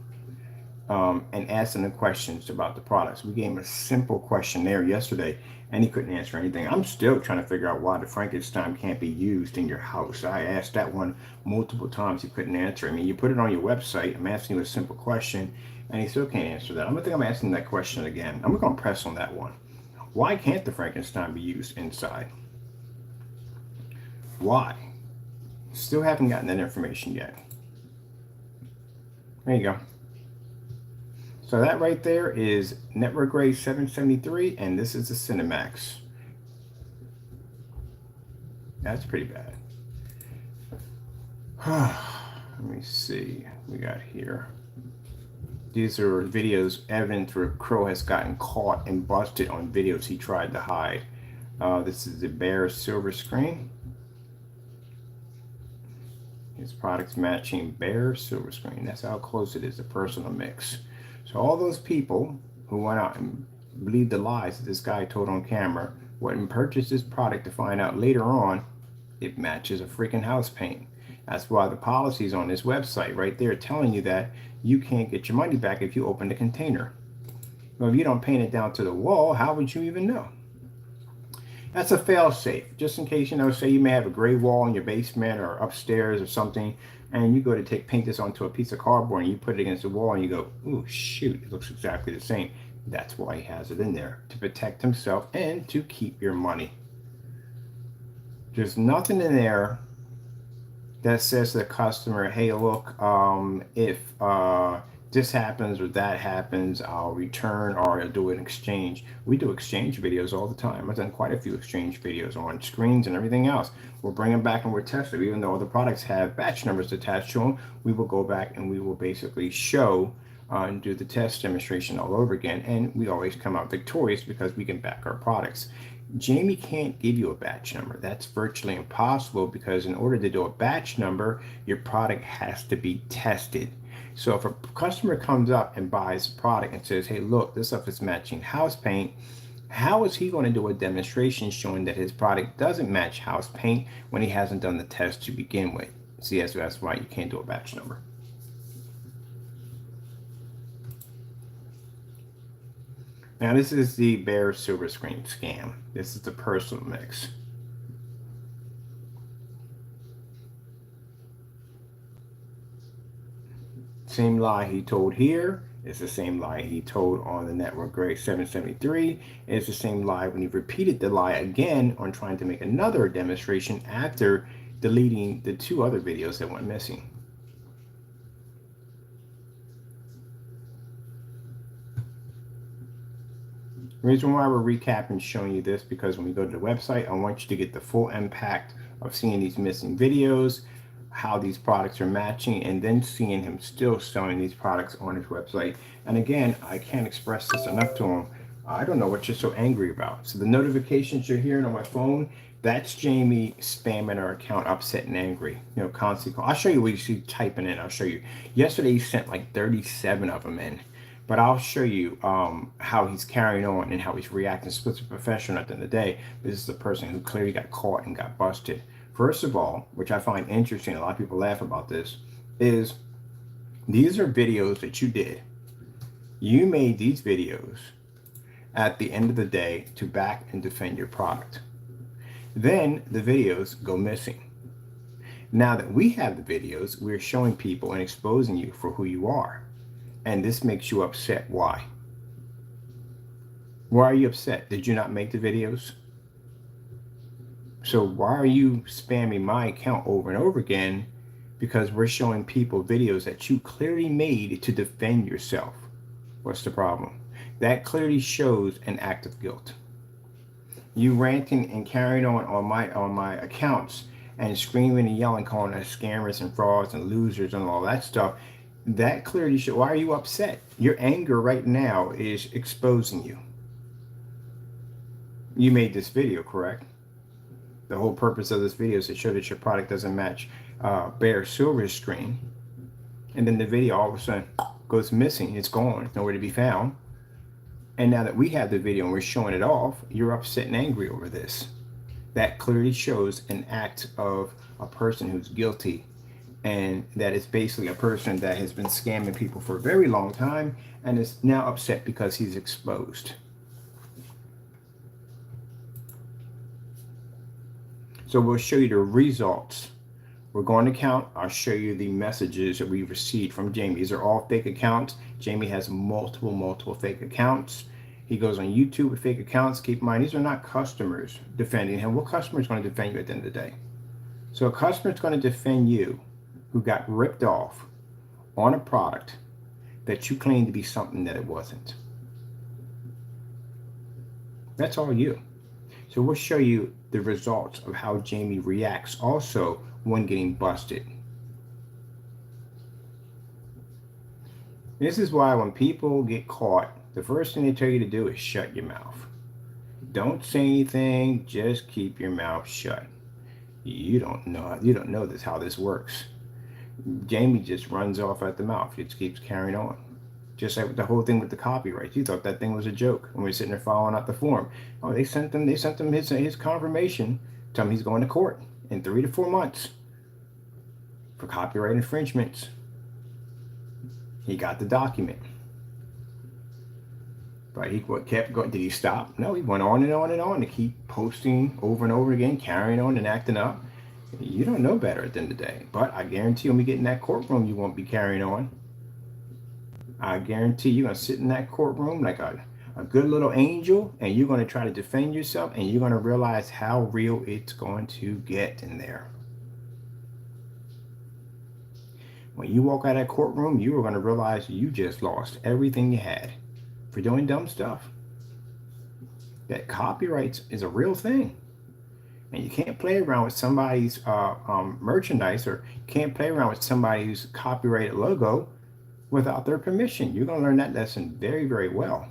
S1: And asking them questions about the products. We gave him a simple questionnaire yesterday, and he couldn't answer anything. I'm still trying to figure out why the Frankenstein can't be used in your house. I asked that one multiple times. He couldn't answer. I mean, you put it on your website. I'm asking you a simple question, and he still can't answer that. I'm asking that question again. I'm going to press on that one. Why can't the Frankenstein be used inside? Why? Still haven't gotten that information yet. There you go. So that right there is network grade 773, and this is the Cinemax. That's pretty bad. Let me see what we got here. These are videos, evidence where Crow has gotten caught and busted on videos he tried to hide. This is the bare silver screen. His products matching bare silver screen. That's how close it is, the personal mix. So all those people who went out and believed the lies that this guy told on camera went and purchased this product to find out later on it matches a freaking house paint. That's why the policies on this website right there telling you that you can't get your money back if you open the container. Well, if you don't paint it down to the wall, how would you even know? That's a fail-safe, just in case, say you may have a gray wall in your basement or upstairs or something, and you go to paint this onto a piece of cardboard and you put it against the wall and you go, ooh, shoot, it looks exactly the same. That's why he has it in there, to protect himself and to keep your money. There's nothing in there that says to the customer, hey, look, if this happens or that happens, I'll return or I'll do an exchange. We do exchange videos all the time. I've done quite a few exchange videos on screens and everything else. We'll bring them back and we'll test them. Even though the products have batch numbers attached to them, we will go back and we will basically show and do the test demonstration all over again. And we always come out victorious because we can back our products. Jamie can't give you a batch number. That's virtually impossible because in order to do a batch number, your product has to be tested. So if a customer comes up and buys a product and says, hey, look, this stuff is matching house paint, how is he going to do a demonstration showing that his product doesn't match house paint when he hasn't done the test to begin with? See, that's why you can't do a batch number. Now this is the bare silver screen scam. This is the personal mix. Same lie he told here. It's the same lie he told on the network grade 773. It's the same lie when he repeated the lie again on trying to make another demonstration after deleting the 2 other videos that went missing. The reason why we're recapping showing you this because when we go to the website, I want you to get the full impact of seeing these missing videos, how these products are matching, and then seeing him still selling these products on his website. And again, I can't express this enough to him. I don't know what you're so angry about. So the notifications you're hearing on my phone, that's Jamie spamming our account, upset and angry. You know, constantly. I'll show you what you see typing in. I'll show you. Yesterday he sent like 37 of them in. But I'll show you how he's carrying on and how he's reacting. Splits a professional at the end of the day. This is a person who clearly got caught and got busted. First of all, which I find interesting, a lot of people laugh about this, is these are videos that you did. You made these videos at the end of the day to back and defend your product. Then the videos go missing. Now that we have the videos, we're showing people and exposing you for who you are. And this makes you upset. Why? Why are you upset? Did you not make the videos? So why are you spamming my account over and over again? Because we're showing people videos that you clearly made to defend yourself. What's the problem? That clearly shows an act of guilt. You ranting and carrying on my accounts and screaming and yelling, calling us scammers and frauds and losers and all that stuff. That clearly shows. Why are you upset? Your anger right now is exposing you. You made this video, correct? The whole purpose of this video is to show that your product doesn't match bare silver screen. And then the video all of a sudden goes missing. It's gone. It's nowhere to be found. And now that we have the video and we're showing it off, you're upset and angry over this. That clearly shows an act of a person who's guilty. And that is basically a person that has been scamming people for a very long time and is now upset because he's exposed. So we'll show you the results. We're going to count. I'll show you the messages that we received from Jamie. These are all fake accounts. Jamie has multiple fake accounts. He goes on YouTube with fake accounts. Keep in mind, these are not customers defending him. What customer is going to defend you at the end of the day? So a customer is going to defend you who got ripped off on a product that you claim to be something that it wasn't. That's all you. So we'll show you the results of how Jamie reacts also when getting busted. This is why when people get caught, the first thing they tell you to do is shut your mouth. Don't say anything, just keep your mouth shut. You don't know this how this works. Jamie just runs off at the mouth. It just keeps carrying on. Just like the whole thing with the copyright. You thought that thing was a joke. And we're sitting there following out the form. Oh, they sent him his confirmation. Tell him he's going to court in 3 to 4 months for copyright infringements. He got the document. But he kept going. Did he stop? No, he went on and on and on to keep posting over and over again, carrying on and acting up. You don't know better at the end of the day. But I guarantee when we get in that courtroom, you won't be carrying on. I guarantee you're going to sit in that courtroom like a good little angel, and you're going to try to defend yourself, and you're going to realize how real it's going to get in there. When you walk out of that courtroom, you are going to realize you just lost everything you had for doing dumb stuff. That copyright is a real thing. And you can't play around with somebody's merchandise, or you can't play around with somebody's copyrighted logo without their permission. You're going to learn that lesson very, very well.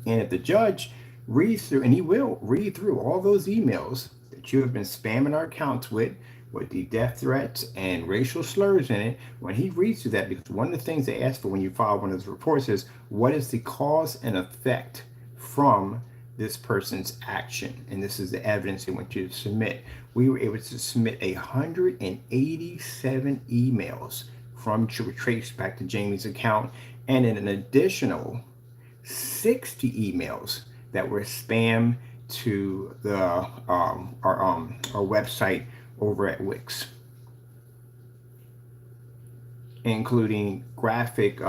S1: And if the judge reads through, and he will read through all those emails that you have been spamming our accounts with the death threats and racial slurs in it, when he reads through that, because one of the things they ask for when you file one of those reports is, what is the cause and effect from this person's action? And this is the evidence they want you to submit. We were able to submit 187 emails from traced back to Jamie's account, and an additional 60 emails that were spam to the our website over at Wix, including graphic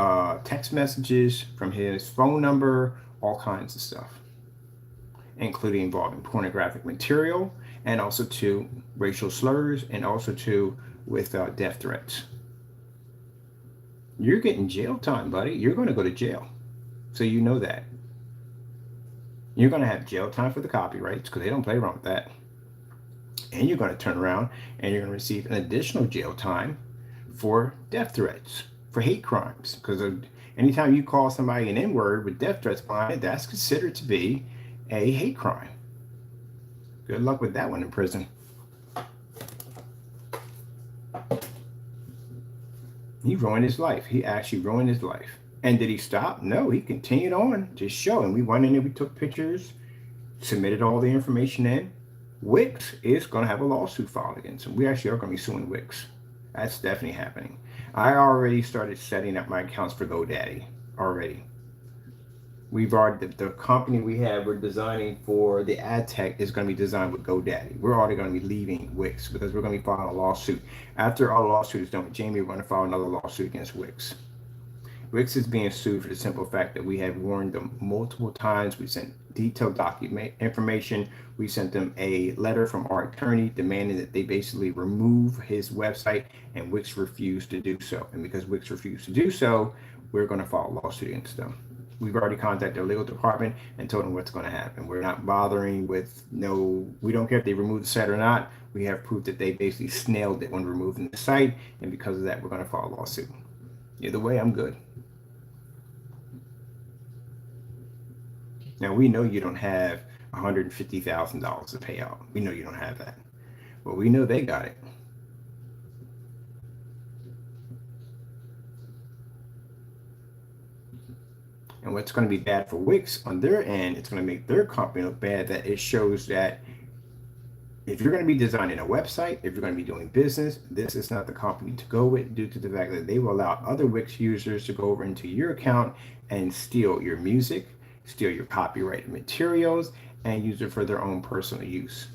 S1: text messages from his phone number, all kinds of stuff, including involving pornographic material, and also to racial slurs, and also to with death threats. You're getting jail time, buddy. You're going to go to jail. So you know that. You're going to have jail time for the copyrights, because they don't play around with that. And you're going to turn around and you're going to receive an additional jail time for death threats, for hate crimes. Because anytime you call somebody an N-word with death threats behind it, that's considered to be a hate crime. Good luck with that one in prison. He ruined his life. He actually ruined his life. And did he stop? No, he continued on to show. And we went in there, we took pictures, submitted all the information in. Wix is going to have a lawsuit filed against him. We actually are going to be suing Wix. That's definitely happening. I already started setting up my accounts for GoDaddy already. We've already, the company we're designing for the ad tech is going to be designed with GoDaddy. We're already going to be leaving Wix because we're going to be filing a lawsuit. After our lawsuit is done with Jamie, we're going to file another lawsuit against Wix. Wix is being sued for the simple fact that we have warned them multiple times. We sent detailed document information. We sent them a letter from our attorney demanding that they basically remove his website, and Wix refused to do so. And because Wix refused to do so, we're going to file a lawsuit against them. We've already contacted their legal department and told them what's going to happen. We're not bothering with we don't care if they remove the site or not. We have proof that they basically snailed it when removing the site, and because of that, we're going to file a lawsuit. Either way, I'm good. Now, we know you don't have $150,000 to pay out. We know you don't have that. But we know they got it. And what's going to be bad for Wix on their end, it's going to make their company look bad, that it shows that if you're going to be designing a website, if you're going to be doing business, this is not the company to go with, due to the fact that they will allow other Wix users to go over into your account and steal your music, steal your copyrighted materials, and use it for their own personal use.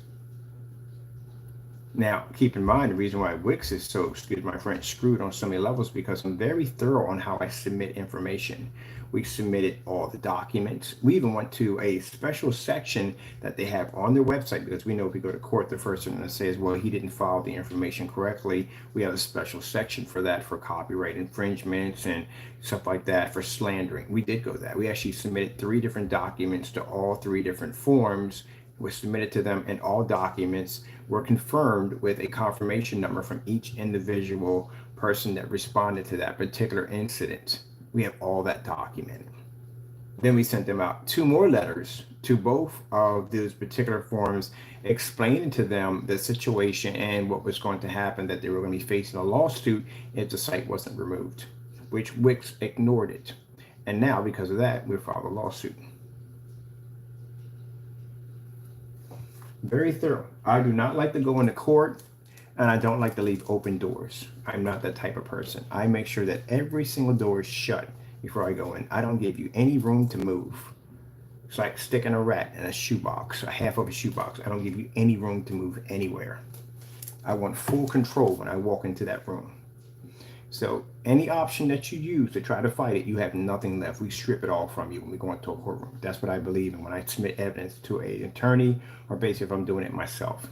S1: Now, keep in mind, the reason why Wix is so, excuse my French, screwed on so many levels, because I'm very thorough on how I submit information. We submitted all the documents. We even went to a special section that they have on their website, because we know if we go to court, the first one that says, well, he didn't file the information correctly. We have a special section for that, for copyright infringements and stuff like that, for slandering. We did go that. We actually submitted 3 different documents to all 3 different forms. Was submitted to them, and all documents were confirmed with a confirmation number from each individual person that responded to that particular incident. We have all that documented. Then we sent them out 2 more letters to both of those particular forms, explaining to them the situation and what was going to happen, that they were going to be facing a lawsuit if the site wasn't removed, which Wix ignored it. And now, because of that, we filed a lawsuit. Very thorough. I do not like to go into court, and I don't like to leave open doors. I'm not that type of person. I make sure that every single door is shut before I go in. I don't give you any room to move. It's like sticking a rat in a shoebox, a half of a shoebox. I don't give you any room to move anywhere. I want full control when I walk into that room. So any option that you use to try to fight it, you have nothing left. We strip it all from you when we go into a courtroom. That's what I believe in when I submit evidence to an attorney, or basically if I'm doing it myself.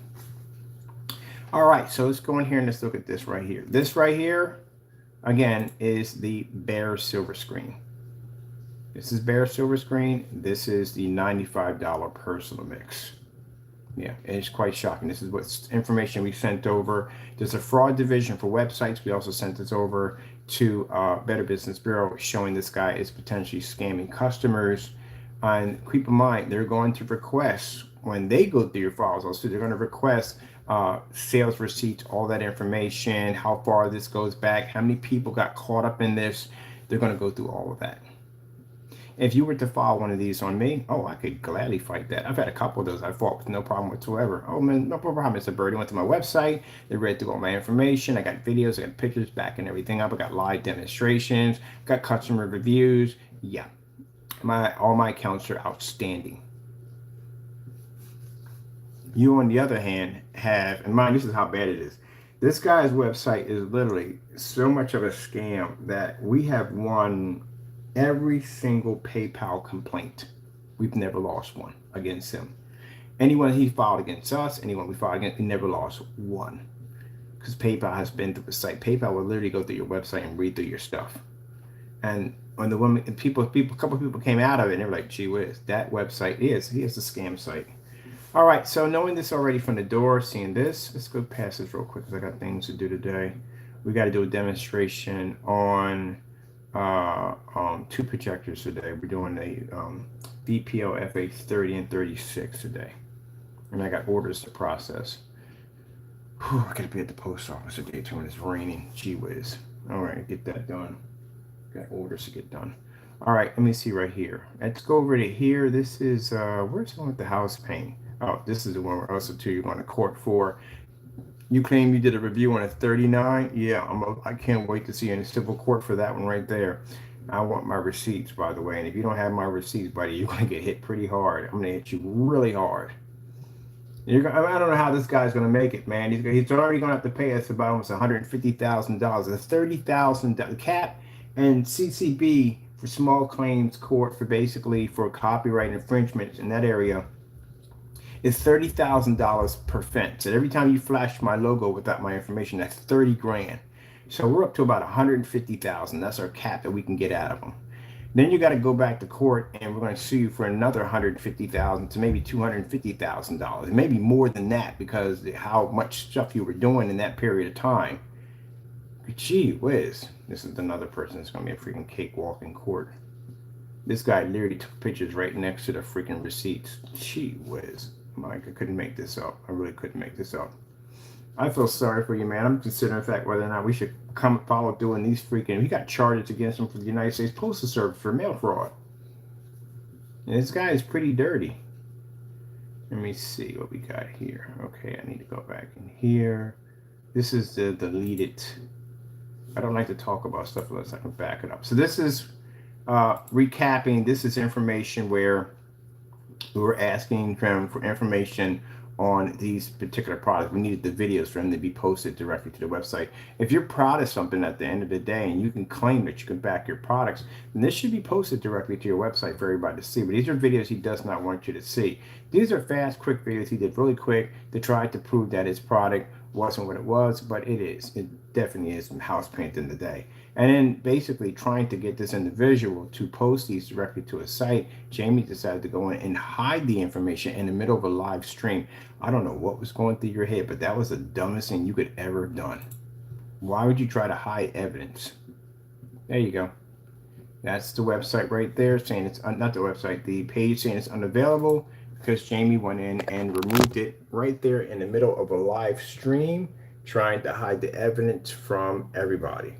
S1: All right, so let's go in here and let's look at this right here. This right here again, is the bare silver screen. This is bare silver screen. This is the $95 personal mix. Yeah, it's quite shocking. This is what information we sent over. There's a fraud division for websites. We also sent this over to Better Business Bureau, showing this guy is potentially scamming customers. And keep in mind, they're going to request, when they go through your files, also they're going to request sales receipts, all that information, how far this goes back, how many people got caught up in this. They're going to go through all of that. If you were to file one of these on me, oh, I could gladly fight that. I've had a couple of those I fought with no problem whatsoever. Oh man, no problem, Mr. Birdie. Went to my website, they read through all my information. I got videos, I got pictures, backing everything up. I got live demonstrations, got customer reviews. Yeah, all my accounts are outstanding. You, on the other hand, have, and mind, this is how bad it is. This guy's website is literally so much of a scam that we have won every single PayPal complaint. We've never lost one against him. Anyone he filed against us, anyone we filed against, we never lost one. Because PayPal has been through the site. PayPal will literally go through your website and read through your stuff. And when the woman, a couple of people came out of it, and they were like, "Gee whiz, that website is a scam site." All right, so knowing this already from the door, seeing this, let's go past this real quick because I got things to do today. We got to do a demonstration on two projectors today. We're doing a VPO FH30 and 36 today, and I got orders to process. Whew, I gotta be at the post office today too when it's raining. Gee whiz. All right, get that done. Got orders to get done. All right, let me see right here. Let's go over to here. This is where's the one with the house paint? Oh, this is the one where also too you're going to court for. You claim you did a review on a 39. Yeah, I can't wait to see you in a civil court for that one right there. I want my receipts, by the way. And if you don't have my receipts, buddy, you're going to get hit pretty hard. I'm going to hit you really hard. I don't know how this guy's going to make it, man. He's already going to have to pay us about almost $150,000. The $30,000 cap and CCB for small claims court for copyright infringements in that area is $30,000 per fence. And every time you flash my logo without my information, that's 30 grand. So we're up to about 150,000. That's our cap that we can get out of them. Then you got to go back to court, and we're going to sue you for another 150,000 to maybe $250,000, maybe more than that, because how much stuff you were doing in that period of time. Gee whiz, this is another person that's going to be a freaking cakewalk in court. This guy literally took pictures right next to the freaking receipts. Gee whiz. Mike, I couldn't make this up. I really couldn't make this up. I feel sorry for you, man. I'm considering, in fact, whether or not we should come follow doing these freaking. We got charges against him for the United States Postal Service for mail fraud. And this guy is pretty dirty. Let me see what we got here. Okay, I need to go back in here. This is the deleted. I don't like to talk about stuff unless I can back it up. So this is recapping. This is information where we were asking them for information on these particular products. We needed the videos for them to be posted directly to the website. If you're proud of something at the end of the day and you can claim that you can back your products, then this should be posted directly to your website for everybody to see. But these are videos he does not want you to see. These are fast, quick videos he did really quick to try to prove that his product wasn't what it was, but it is. It definitely is house paint in the day. And then basically trying to get this individual to post these directly to a site, Jamie decided to go in and hide the information in the middle of a live stream. I don't know what was going through your head, but that was the dumbest thing you could ever have done. Why would you try to hide evidence? There you go. That's the website right there saying it's not the website, the page saying it's unavailable because Jamie went in and removed it right there in the middle of a live stream, trying to hide the evidence from everybody.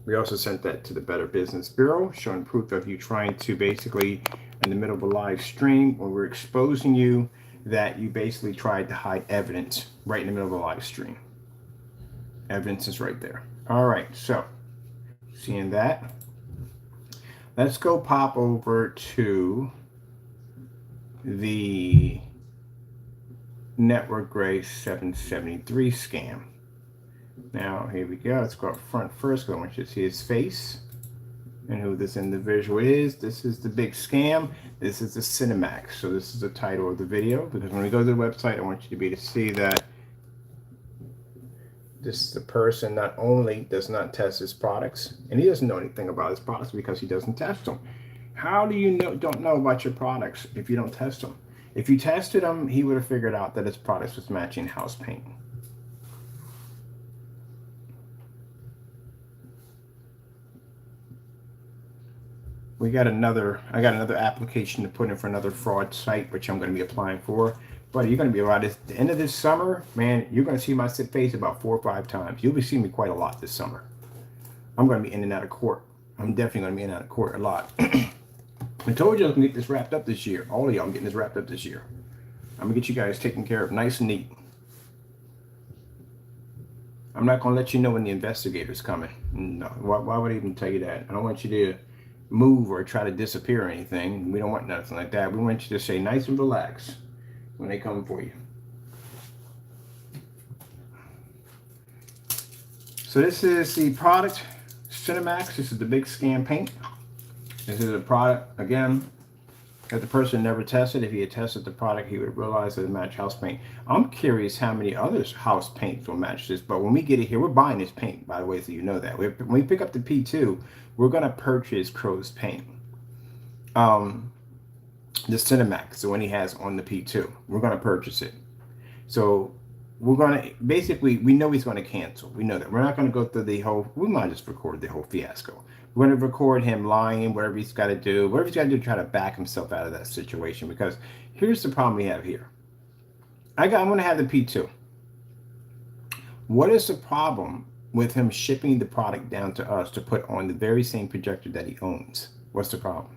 S1: We also sent that to the Better Business Bureau, showing proof of you trying to basically, in the middle of a live stream, when we're exposing you, that you basically tried to hide evidence right in the middle of a live stream. Evidence is right there. All right, so seeing that, let's go pop over to the Network Gray 773 scam. Now, here we go. Let's go up front first because I want you to see his face and who this individual is. This is the big scam. This is the Cinemax. So this is the title of the video because when we go to the website, I want you to be able to see that This the person not only does not test his products, and he doesn't know anything about his products because he doesn't test them. How do you don't know about your products if you don't test them? If you tested them, he would have figured out that his products was matching house paint. I got another application to put in for another fraud site, which I'm going to be applying for. But you're going to be about at the end of this summer, man, you're going to see my face about 4 or 5 times. You'll be seeing me quite a lot this summer. I'm going to be in and out of court. I'm definitely going to be in and out of court a lot. I told you I was going to get this wrapped up this year. All of y'all, I'm getting this wrapped up this year. I'm going to get you guys taken care of nice and neat. I'm not going to let you know when the investigator's coming. No, why would I even tell you that? I don't want you to move or try to disappear or anything. We don't want nothing like that. We want you to stay nice and relaxed when they come for you. So this is the product, Cinemax. This is the big scan paint. This is a product, again, that the person never tested. If he had tested the product, he would realize that it matched house paint. I'm curious how many other house paints will match this, but when we get it here, we're buying this paint, by the way, so you know that. When we pick up the P2, we're going to purchase Crow's paint. The Cinemax, the one he has on the P2, we're going to purchase it. So we're going to, basically, we know he's going to cancel. We know that. We're not going to go through the whole, we might just record the whole fiasco. We're going to record him lying, whatever he's got to do to try to back himself out of that situation. Because here's the problem we have here. I'm going to have the P2. What is the problem with him shipping the product down to us to put on the very same projector that he owns? What's the problem?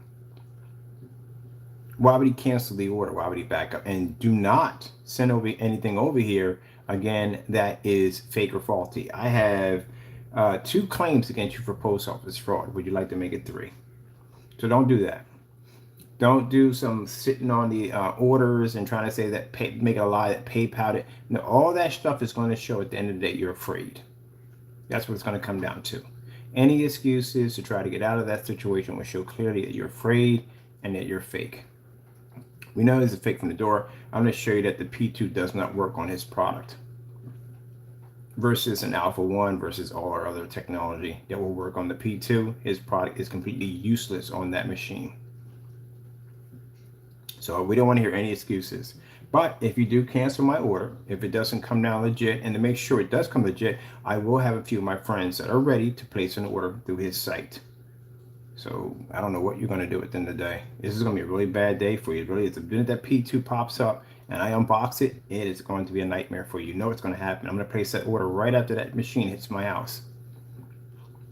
S1: Why would he cancel the order? Why would he back up? And do not send over anything over here, again, that is fake or faulty. I have 2 claims against you for post office fraud. Would you like to make it 3? So don't do that. Don't do some sitting on the orders and trying to say that make a lie that PayPal it. No, all that stuff is going to show at the end of the day you're afraid. That's what it's going to come down to. Any excuses to try to get out of that situation will show clearly that you're afraid and that you're fake. We know there's a fake from the door. I'm going to show you that the P2 does not work on his product versus an Alpha 1 versus all our other technology that will work on the P2. His product is completely useless on that machine. So we don't want to hear any excuses. But if you do cancel my order, if it doesn't come down legit, and to make sure it does come legit, I will have a few of my friends that are ready to place an order through his site. So I don't know what you're going to do at the end of the day. This is going to be a really bad day for you. It really is. The minute that P2 pops up and I unbox it, it is going to be a nightmare for you. You know what's going to happen. I'm going to place that order right after that machine hits my house.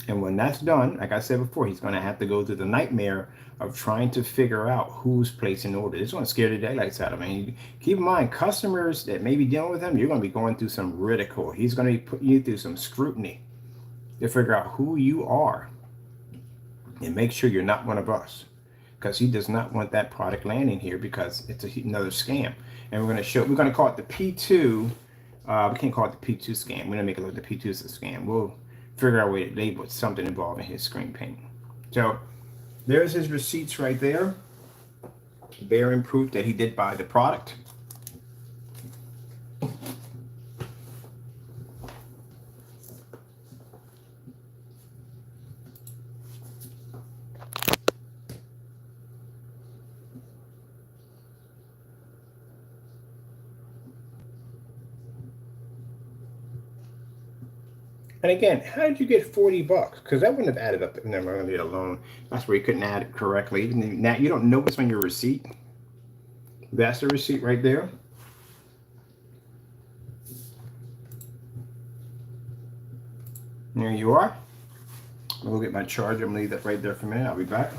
S1: And when that's done, like I said before, he's going to have to go through the nightmare of trying to figure out who's placing orders. It's going to scare the daylights out of him. Keep in mind, customers that may be dealing with him, you're going to be going through some ridicule. He's going to be putting you through some scrutiny to figure out who you are. And make sure you're not one of us, because he does not want that product landing here because it's another scam. And we're going to call it the P2. We can't call it the P2 scam. We're going to make it look the P2 is a scam. We'll figure out a way to label it something involving his screen paint. So there's his receipts right there, bearing proof that he did buy the product. And again, how did you get $40? Because that wouldn't have added up. Never going to get a loan. That's where you couldn't add it correctly. Now you don't know what's on your receipt. That's the receipt right there. There you are. I'll go get my charger. I'm going to leave that right there for a minute. I'll be back.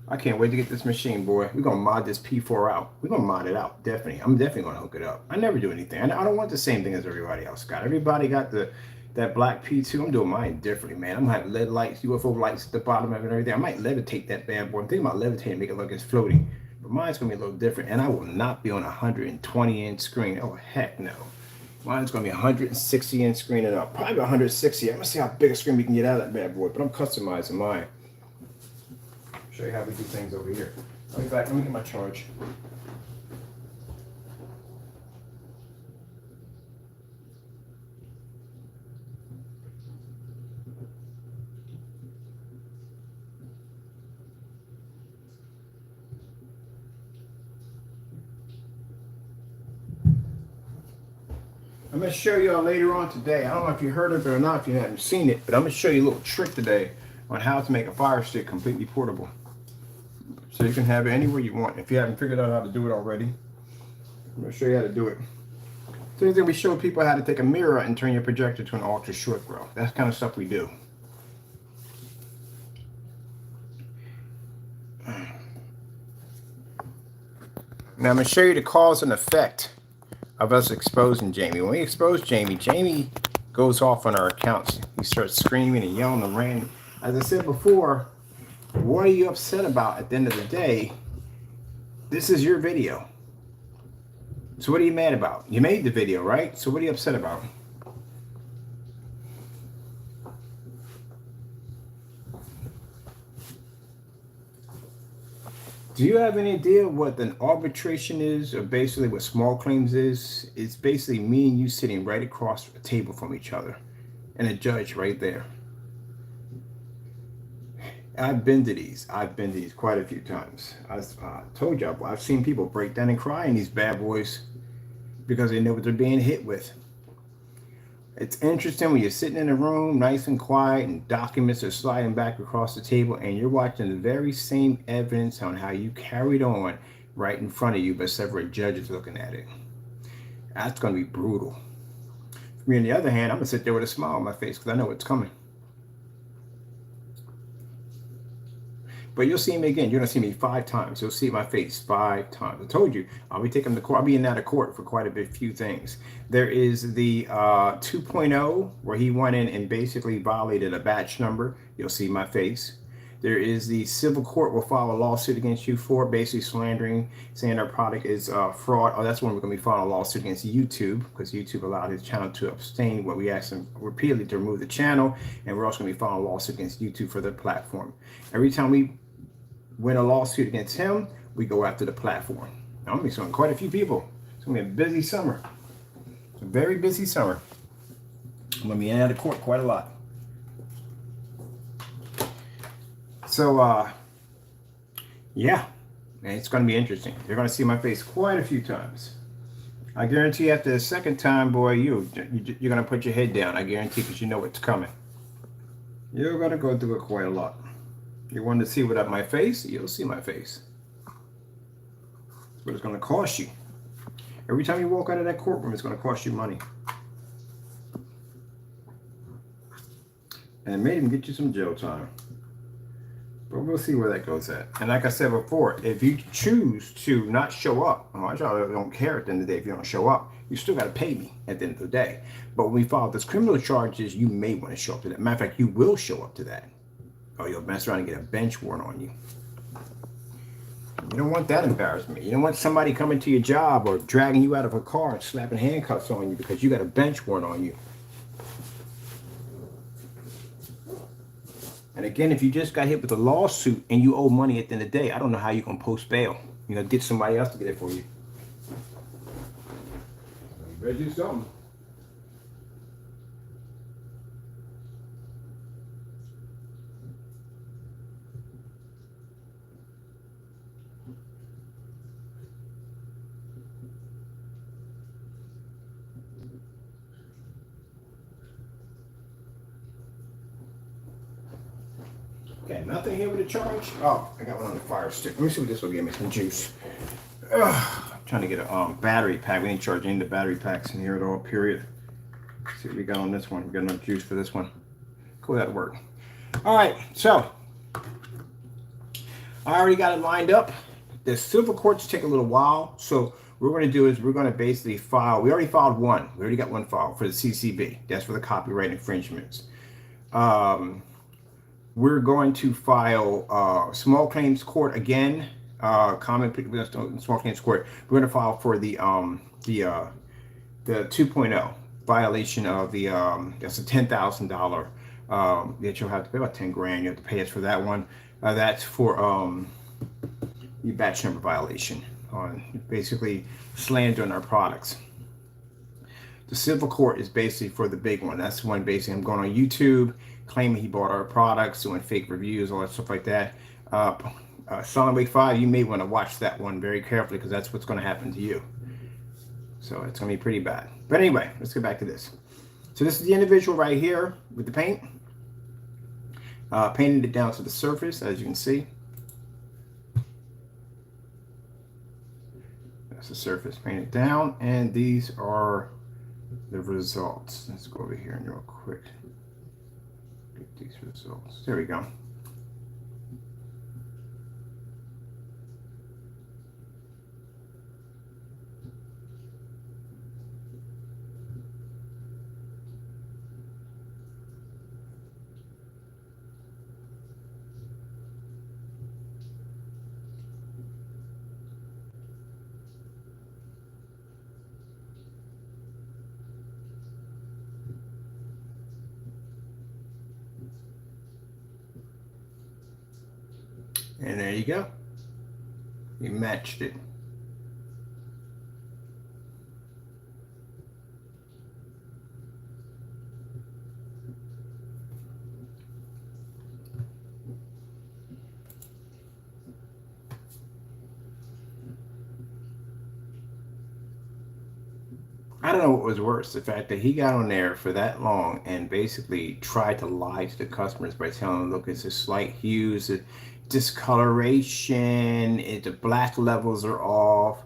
S1: I can't wait to get this machine, boy. We're going to mod this P4 out. We're going to mod it out, definitely. I'm definitely going to hook it up. I never do anything. I don't want the same thing as everybody else got. Everybody got that black P2. I'm doing mine differently, man. I'm going to have LED lights, UFO lights at the bottom of it and everything. I might levitate that bad boy. I'm thinking about levitating and make it look it's floating. But mine's going to be a little different. And I will not be on a 120-inch screen. Oh, heck no. Mine's going to be a 160-inch screen and up. Probably 160. I'm going to see how big a screen we can get out of that bad boy. But I'm customizing mine. Show you how we do things over here. I'll be back. Let me get my charge. I'm going to show y'all later on today. I don't know if you heard of it or not, if you haven't seen it, but I'm going to show you a little trick today on how to make a fire stick completely portable. So you can have it anywhere you want. If you haven't figured out how to do it already, I'm going to show you how to do it. So then we show people how to take a mirror and turn your projector to an ultra short growth. That's kind of stuff we do. Now I'm going to show you the cause and effect of us exposing Jamie. When we expose Jamie, Jamie goes off on our accounts. He starts screaming and yelling and ranting. As I said before, what are you upset about at the end of the day? This is your video. So what are you mad about? You made the video, right? So what are you upset about? Do you have any idea what an arbitration is, or basically what small claims is? It's basically me and you sitting right across a table from each other and a judge right there. I've been to these. Quite a few times. I told you, I've seen people break down and cry in these bad boys because they know what they're being hit with. It's interesting when you're sitting in a room nice and quiet and documents are sliding back across the table and you're watching the very same evidence on how you carried on right in front of you, but several judges looking at it. That's going to be brutal. For me, on the other hand, I'm going to sit there with a smile on my face because I know it's coming. But you'll see me again. You're going to see me 5 times. You'll see my face 5 times. I told you, I'll be taking the court. I'll be in and out of court for quite a few things. There is the 2.0 where he went in and basically violated a batch number. You'll see my face. There is the civil court will file a lawsuit against you for basically slandering, saying our product is fraud. Oh, that's when we're going to be filing a lawsuit against YouTube because YouTube allowed his channel to abstain. Where we asked him repeatedly to remove the channel, and we're also going to be filing a lawsuit against YouTube for their platform. Every time we win a lawsuit against him, we go after the platform. Now, I'm going to be suing quite a few people. It's going to be a busy summer. It's a very busy summer. I'm going to be in and out of court quite a lot. So, yeah, and it's going to be interesting. You're going to see my face quite a few times. I guarantee after the second time, boy, you're going to put your head down. I guarantee, because you know what's coming. You're going to go through it quite a lot. You want to see what up my face? You'll see my face. That's what it's going to cost you. Every time you walk out of that courtroom, it's going to cost you money. And it may even get you some jail time. But we'll see where that goes at. And like I said before, if you choose to not show up, I don't care at the end of the day if you don't show up, you still got to pay me at the end of the day. But when we file those criminal charges, you may want to show up to that. Matter of fact, you will show up to that. Or you'll mess around and get a bench warrant on you. You don't want that embarrassment. You don't want somebody coming to your job or dragging you out of a car and slapping handcuffs on you because you got a bench warrant on you. And again, if you just got hit with a lawsuit and you owe money at the end of the day, I don't know how you're going to post bail. You know, get somebody else to get it for you. You better do something. Okay, nothing here with a charge. Oh, I got one on the fire stick. Let me see what this will give me. Some juice. I'm trying to get a battery pack. We ain't charging any of the battery packs in here at all, period. Let's see what we got on this one. We got enough juice for this one. Cool, that'll work. All right, so I already got it lined up. The civil courts take a little while. So what we're going to do is we're going to basically file. We already filed one. We already got one filed for the CCB. That's for the copyright infringements. We're going to file small claims court again. Small claims court. We're going to file for the 2.0 violation of the that's a $10,000 that you'll have to pay about 10 grand. You have to pay us for that one. That's for the batch number violation on basically slandering our products. The civil court is basically for the big one. That's the one basically I'm going on YouTube, claiming he bought our products, doing fake reviews, all that stuff like that. Silent Wake 5, you may want to watch that one very carefully because that's what's going to happen to you. So it's going to be pretty bad. But anyway, let's get back to this. So this is the individual right here with the paint. Painted it down to the surface, as you can see. That's the surface painted down, and these are the results. Let's go over here and real quick get these results. There we go. And there you go. We matched it. I don't know what was worse, the fact that he got on there for that long and basically tried to lie to the customers by telling them, look, it's a slight hues, discoloration, the black levels are off.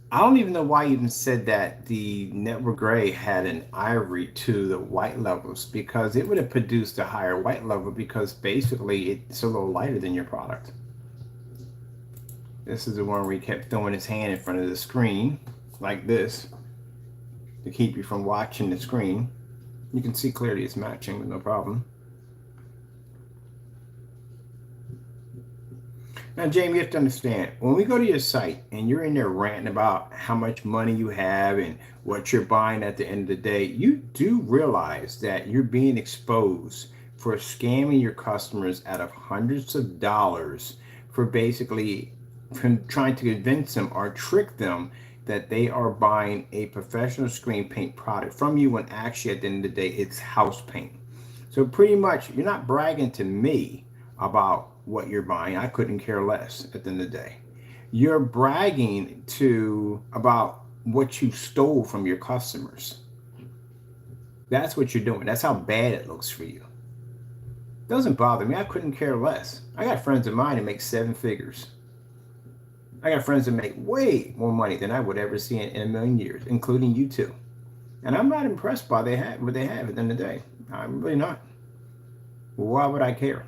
S1: I don't even know why he even said that the network gray had an ivory to the white levels, because it would have produced a higher white level, because basically it's a little lighter than your product. This is the one where he kept throwing his hand in front of the screen like this to keep you from watching the screen. You can see clearly it's matching with no problem. Now, Jamie, you have to understand, when we go to your site and you're in there ranting about how much money you have and what you're buying at the end of the day, you do realize that you're being exposed for scamming your customers out of hundreds of dollars for basically trying to convince them or trick them that they are buying a professional screen paint product from you, when actually at the end of the day it's house paint. So pretty much you're not bragging to me about what you're buying. I couldn't care less at the end of the day. You're bragging about what you stole from your customers. That's what you're doing. That's how bad it looks for you. It doesn't bother me. I couldn't care less. I got friends of mine that make 7 figures. I got friends that make way more money than I would ever see in a million years, including you too. And I'm not impressed by what they have at the end of the day. I'm really not. Why would I care?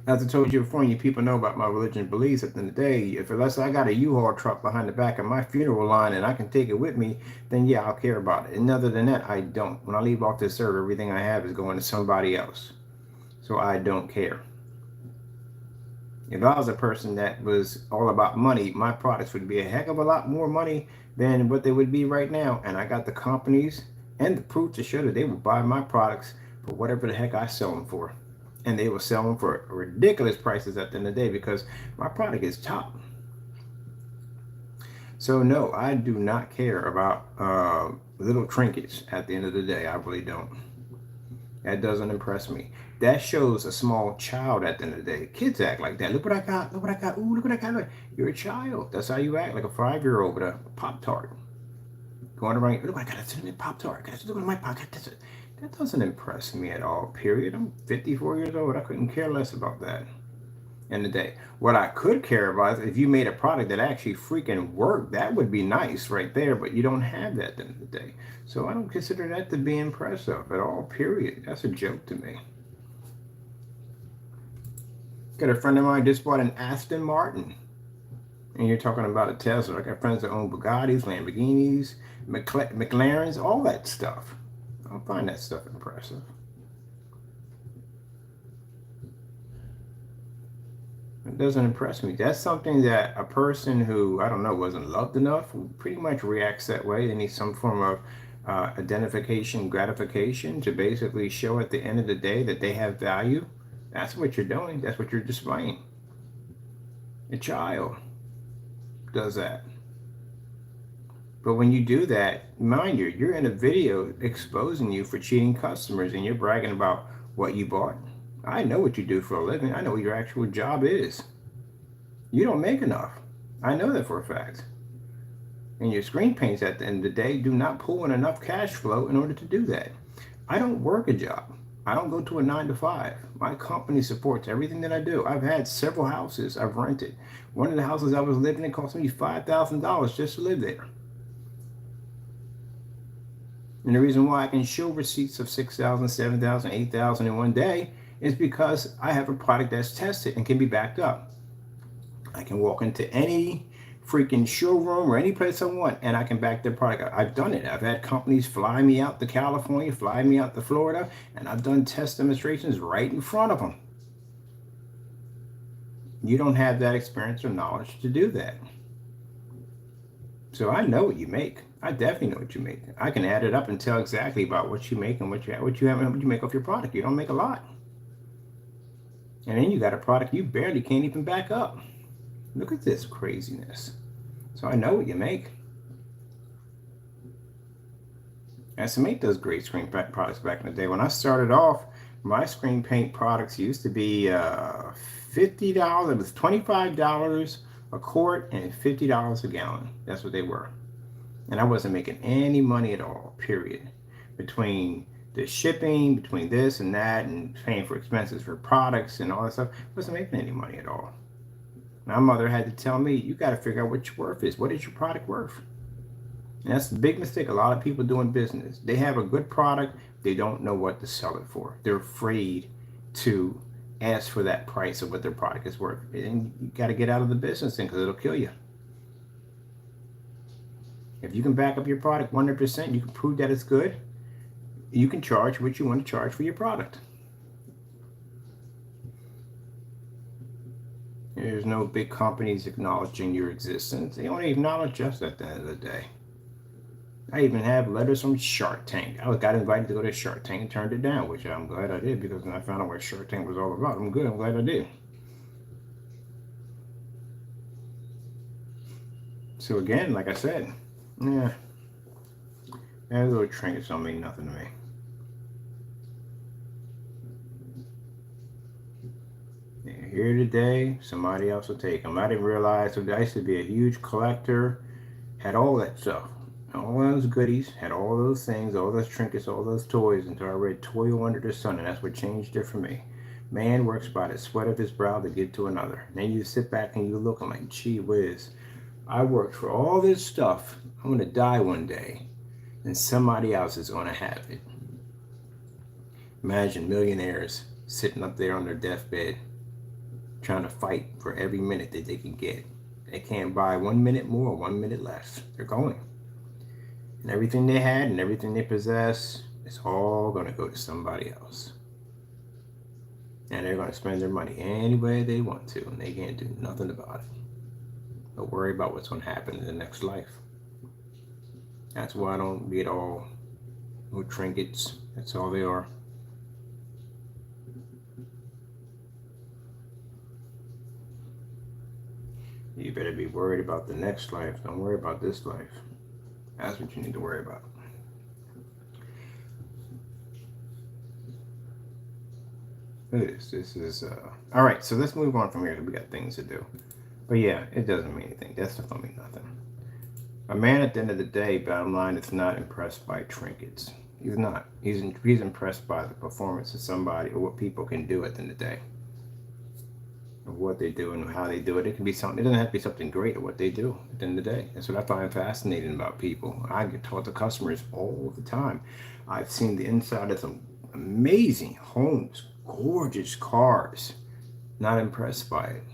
S1: As I told you before, and you people know about my religion and beliefs, at the end of the day, unless I got a U-Haul truck behind the back of my funeral line and I can take it with me, then yeah, I'll care about it. And other than that, I don't. When I leave off this earth, everything I have is going to somebody else. So I don't care. If I was a person that was all about money, my products would be a heck of a lot more money than what they would be right now. And I got the companies and the proof to show that they will buy my products for whatever the heck I sell them for. And they will sell them for ridiculous prices at the end of the day, because my product is top. So no, I do not care about little trinkets at the end of the day. I really don't. That doesn't impress me. That shows a small child at the end of the day. Kids act like that. Look what I got. Look what I got. Ooh, look what I got. You're a child. That's how you act, like a 5-year-old with a Pop-Tart. Going around, look, I got a cinnamon Pop-Tart. Look at my pocket. That doesn't impress me at all, period. I'm 54 years old. I couldn't care less about that in the day. What I could care about is if you made a product that actually freaking worked. That would be nice right there, but you don't have that at the end of the day. So I don't consider that to be impressive at all, period. That's a joke to me. Got a friend of mine just bought an Aston Martin. And you're talking about a Tesla. I got friends that own Bugattis, Lamborghinis, McLarens, all that stuff. I don't find that stuff impressive. It doesn't impress me. That's something that a person who, I don't know, wasn't loved enough, who pretty much reacts that way. They need some form of identification, gratification to basically show at the end of the day that they have value. That's what you're doing. That's what you're displaying. A child does that. But when you do that, mind you, you're in a video exposing you for cheating customers, and you're bragging about what you bought. I know what you do for a living. I know what your actual job is. You don't make enough. I know that for a fact. And your screen paints at the end of the day do not pull in enough cash flow in order to do that. I don't work a job. I don't go to a 9 to 5. My company supports everything that I do. I've had several houses I've rented. One of the houses I was living in cost me $5,000 just to live there. And the reason why I can show receipts of 6,000, 7,000, 8,000 in one day is because I have a product that's tested and can be backed up. I can walk into any freaking showroom or any place I want and I can back their product up. I've done it. I've had companies fly me out to California, fly me out to Florida, and I've done test demonstrations right in front of them. You don't have that experience or knowledge to do that. So I know what you make. I definitely know what you make. I can add it up and tell exactly about what you make and what you make off your product. You don't make a lot. And then you got a product you barely can't even back up. Look at this craziness. So I know what you make. I used to make those great screen products back in the day. When I started off, my screen paint products used to be $50. It was $25 a quart and $50 a gallon. That's what they were. And I wasn't making any money at all, period. Between the shipping, between this and that, and paying for expenses for products and all that stuff, I wasn't making any money at all. My mother had to tell me, you got to figure out what your worth is. What is your product worth? And that's the big mistake a lot of people do in business. They have a good product, they don't know what to sell it for. They're afraid to ask for that price of what their product is worth. And you got to get out of the business thing because it'll kill you. If you can back up your product 100%, you can prove that it's good, you can charge what you want to charge for your product. There's no big companies acknowledging your existence. They only acknowledge us at the end of the day. I even have letters from Shark Tank. I got invited to go to Shark Tank and turned it down, which I'm glad I did because when I found out what Shark Tank was all about, I'm glad I did. So again, like I said, yeah, those little trinkets don't mean nothing to me. They're here today, somebody else will take them. I didn't realize I used to be a huge collector, had all that stuff, all those goodies, had all those things, all those trinkets, all those toys until I read Toil Under the Sun, and that's what changed it for me. Man works by the sweat of his brow to get to another. And then you sit back and you look, I'm like, gee whiz, I worked for all this stuff. I'm going to die one day, and somebody else is going to have it. Imagine millionaires sitting up there on their deathbed trying to fight for every minute that they can get. They can't buy 1 minute more, 1 minute less. They're going. And everything they had and everything they possess is all going to go to somebody else. And they're going to spend their money any way they want to, and they can't do nothing about it. But worry about what's going to happen in the next life. That's why I don't get all no trinkets. That's all they are. You better be worried about the next life. Don't worry about this life. That's what you need to worry about. Look at this. This is all right. So let's move on from here. We got things to do. But yeah, it doesn't mean anything. That stuff don't mean nothing. A man at the end of the day, bottom line, is not impressed by trinkets. He's not. He's impressed by the performance of somebody or what people can do at the end of the day. Of what they do and how they do it. It can be something. It doesn't have to be something great at what they do at the end of the day. That's what I find fascinating about people. I get taught to customers all the time. I've seen the inside of some amazing homes, gorgeous cars. Not impressed by it.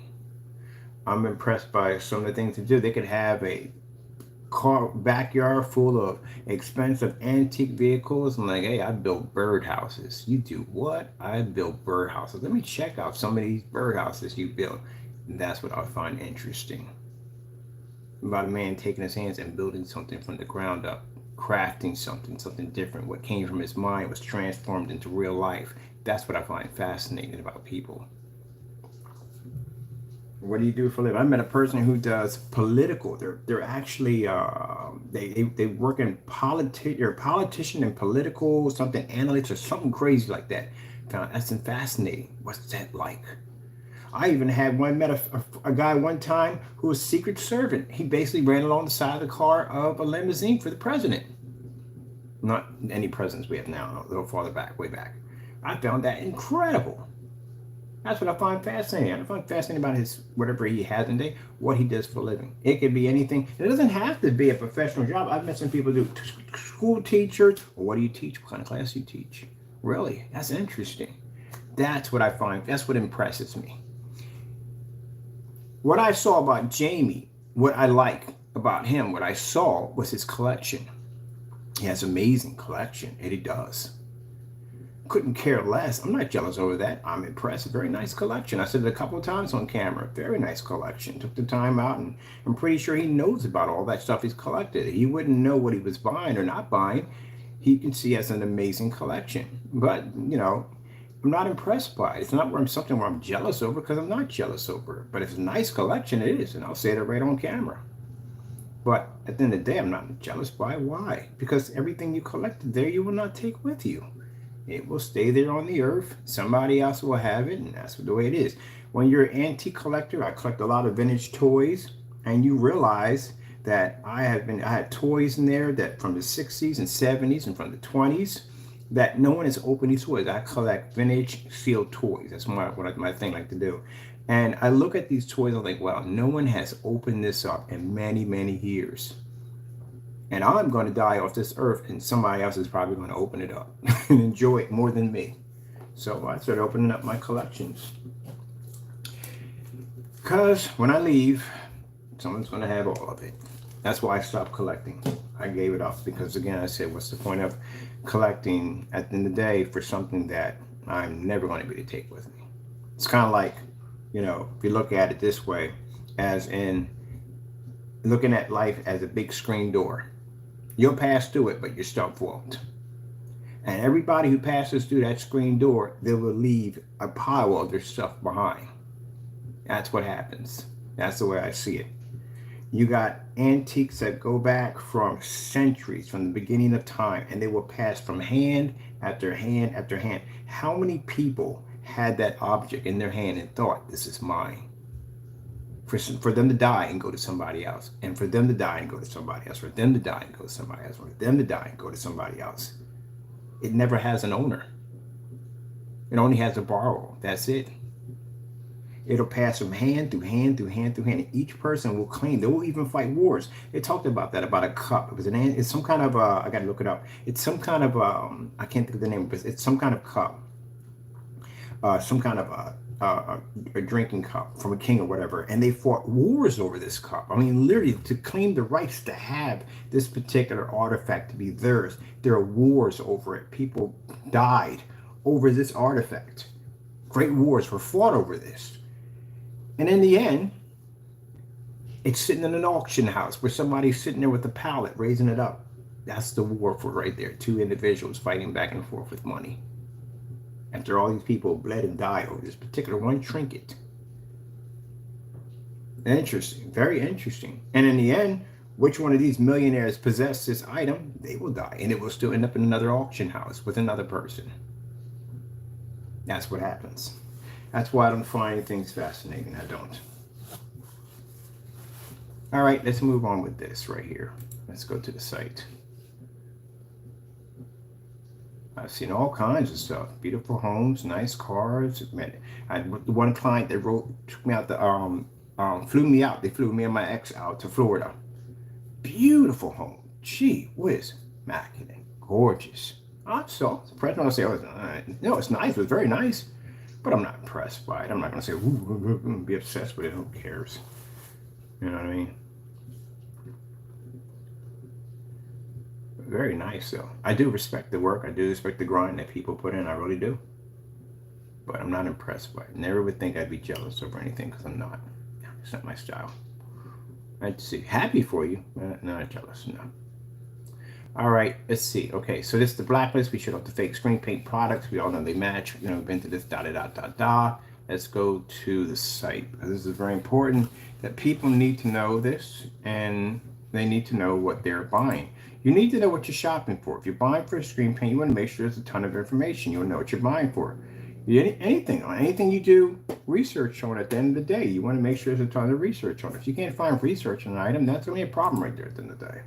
S1: I'm impressed by some of the things they do. They could have a car backyard full of expensive antique vehicles. I'm like, hey, I built birdhouses. You do what? I built birdhouses. Let me check out some of these birdhouses you built. And that's what I find interesting about a man taking his hands and building something from the ground up, crafting something different. What came from his mind was transformed into real life. That's what I find fascinating about people. What do you do for a living? I met a person who does political. They're actually they work in politics. They're a politician and political something analyst or something crazy like that. Found that's fascinating. What's that like? I even had met a guy one time who was secret servant. He basically ran along the side of the car of a limousine for the president. Not any presidents we have now, a little farther back, way back. I found that incredible. That's what I find fascinating. I find fascinating about his whatever he has in day, what he does for a living. It could be anything. It doesn't have to be a professional job. I've met some people do school teachers. Or what do you teach? What kind of class do you teach? Really? That's interesting. That's what I find. That's what impresses me. What I saw about Jamie, what I like about him, what I saw was his collection. He has amazing collection, and he does. Couldn't care less. I'm not jealous over that. I'm impressed. Very nice collection. I said it a couple of times on camera. Very nice collection. Took the time out, and I'm pretty sure he knows about all that stuff he's collected. He wouldn't know what he was buying or not buying. He can see as an amazing collection. But, you know, I'm not impressed by it. It's not something where I'm jealous over, because I'm not jealous over it. But it's a nice collection, it is, and I'll say that right on camera. But at the end of the day, I'm not jealous by it. Why? Because everything you collected there, you will not take with you. It will stay there on the earth. Somebody else will have it, and that's the way it is. When you're an antique collector, I collect a lot of vintage toys, and you realize that I had toys in there that from the 60s and 70s and from the 20s that no one has opened these toys. I collect vintage sealed toys. That's my thing I like to do. And I look at these toys, I'm like, wow, no one has opened this up in many, many years. And I'm going to die off this earth, and somebody else is probably going to open it up and enjoy it more than me. So I started opening up my collections. Because when I leave, someone's going to have all of it. That's why I stopped collecting. I gave it up because, again, I said, what's the point of collecting at the end of the day for something that I'm never going to be able to take with me? It's kind of like, you know, if you look at it this way, as in looking at life as a big screen door. You'll pass through it, but your stuff won't. And everybody who passes through that screen door, they will leave a pile of their stuff behind. That's what happens. That's the way I see it. You got antiques that go back from centuries, from the beginning of time, and they will pass from hand after hand after hand. How many people had that object in their hand and thought, this is mine? For them to die and go to somebody else, and for them to die and go to somebody else, for them to die and go to somebody else, for them to die and go to somebody else. It never has an owner. It only has a borrower. That's it. It'll pass from hand through hand through hand through hand. And each person will claim. They will even fight wars. They talked about that, about a cup. It's some kind of, I got to look it up. It's some kind of, I can't think of the name, but it's some kind of cup. Some kind of a drinking cup from a king or whatever, and they fought wars over this cup. I mean, literally, to claim the rights to have this particular artifact to be theirs, there are wars over it. People died over this artifact. Great wars were fought over this. And in the end, it's sitting in an auction house where somebody's sitting there with a pallet raising it up. That's the war for right there. Two individuals fighting back and forth with money. After all these people bled and died over this particular one trinket. Interesting, very interesting. And in the end, which one of these millionaires possess this item, they will die. And it will still end up in another auction house with another person. That's what happens. That's why I don't find things fascinating. I don't. All right, let's move on with this right here. Let's go to the site. I've seen all kinds of stuff. Beautiful homes, nice cars. I had one client that took me out flew me out. They flew me and my ex out to Florida. Beautiful home. Gee whiz, immaculate, gorgeous. I'm so impressed. I say, no, it's nice. It was very nice, but I'm not impressed by it. I'm not going to say, ooh, be obsessed with it. Who cares? You know what I mean? Very nice, though. I do respect the work. I do respect the grind that people put in. I really do. But I'm not impressed by it. Never would think I'd be jealous over anything, because I'm not. It's not my style. I'd see. Happy for you. Not jealous, no. All right, let's see. Okay, so this is the blacklist. We showed off the fake screen paint products. We all know they match. You know, we've been to this da-da-da-da-da. Let's go to the site, because this is very important that people need to know this, and they need to know what they're buying. You need to know what you're shopping for. If you're buying for a screen paint, you want to make sure there's a ton of information. You want to know what you're buying for. Anything you do research on, at the end of the day, you want to make sure there's a ton of research on it. If you can't find research on an item, that's going to be a problem right there at the end of the day.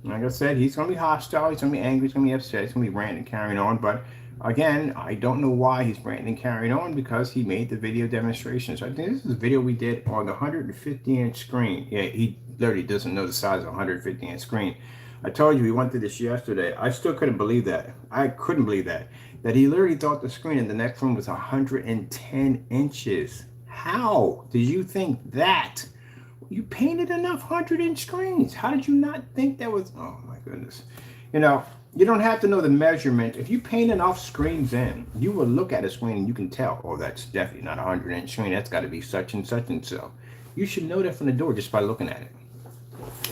S1: Like I said, he's going to be hostile, he's going to be angry, he's going to be upset, he's going to be ranting and carrying on. But again, I don't know why he's ranting and carrying on, because he made the video demonstration. So I think this is a video we did on the 150-inch screen. Yeah, he literally doesn't know the size of a 150-inch screen. I told you we went through this yesterday. I still couldn't believe that. I couldn't believe that he literally thought the screen in the next room was 110 inches. How did you think that? You painted enough 100-inch screens. How did you not think that was? Oh my goodness. You know, you don't have to know the measurement. If you paint enough screens in, you will look at a screen and you can tell, oh, that's definitely not a 100-inch screen. That's got to be such and such and so. You should know that from the door just by looking at it.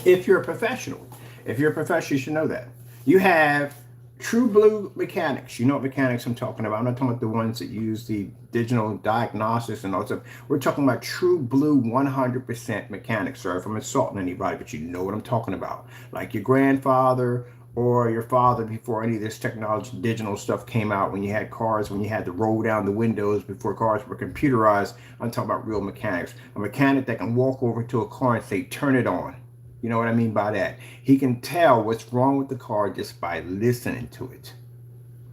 S1: If you're a professional, you should know that. You have True Blue mechanics. You know what mechanics I'm talking about. I'm not talking about the ones that use the digital diagnostics and all that stuff. We're talking about True Blue 100% mechanics. Sorry if I'm insulting anybody, but you know what I'm talking about. Like your grandfather or your father, before any of this technology, digital stuff came out, when you had cars, when you had to roll down the windows before cars were computerized. I'm talking about real mechanics. A mechanic that can walk over to a car and say, turn it on. You know what I mean by that? He can tell what's wrong with the car just by listening to it.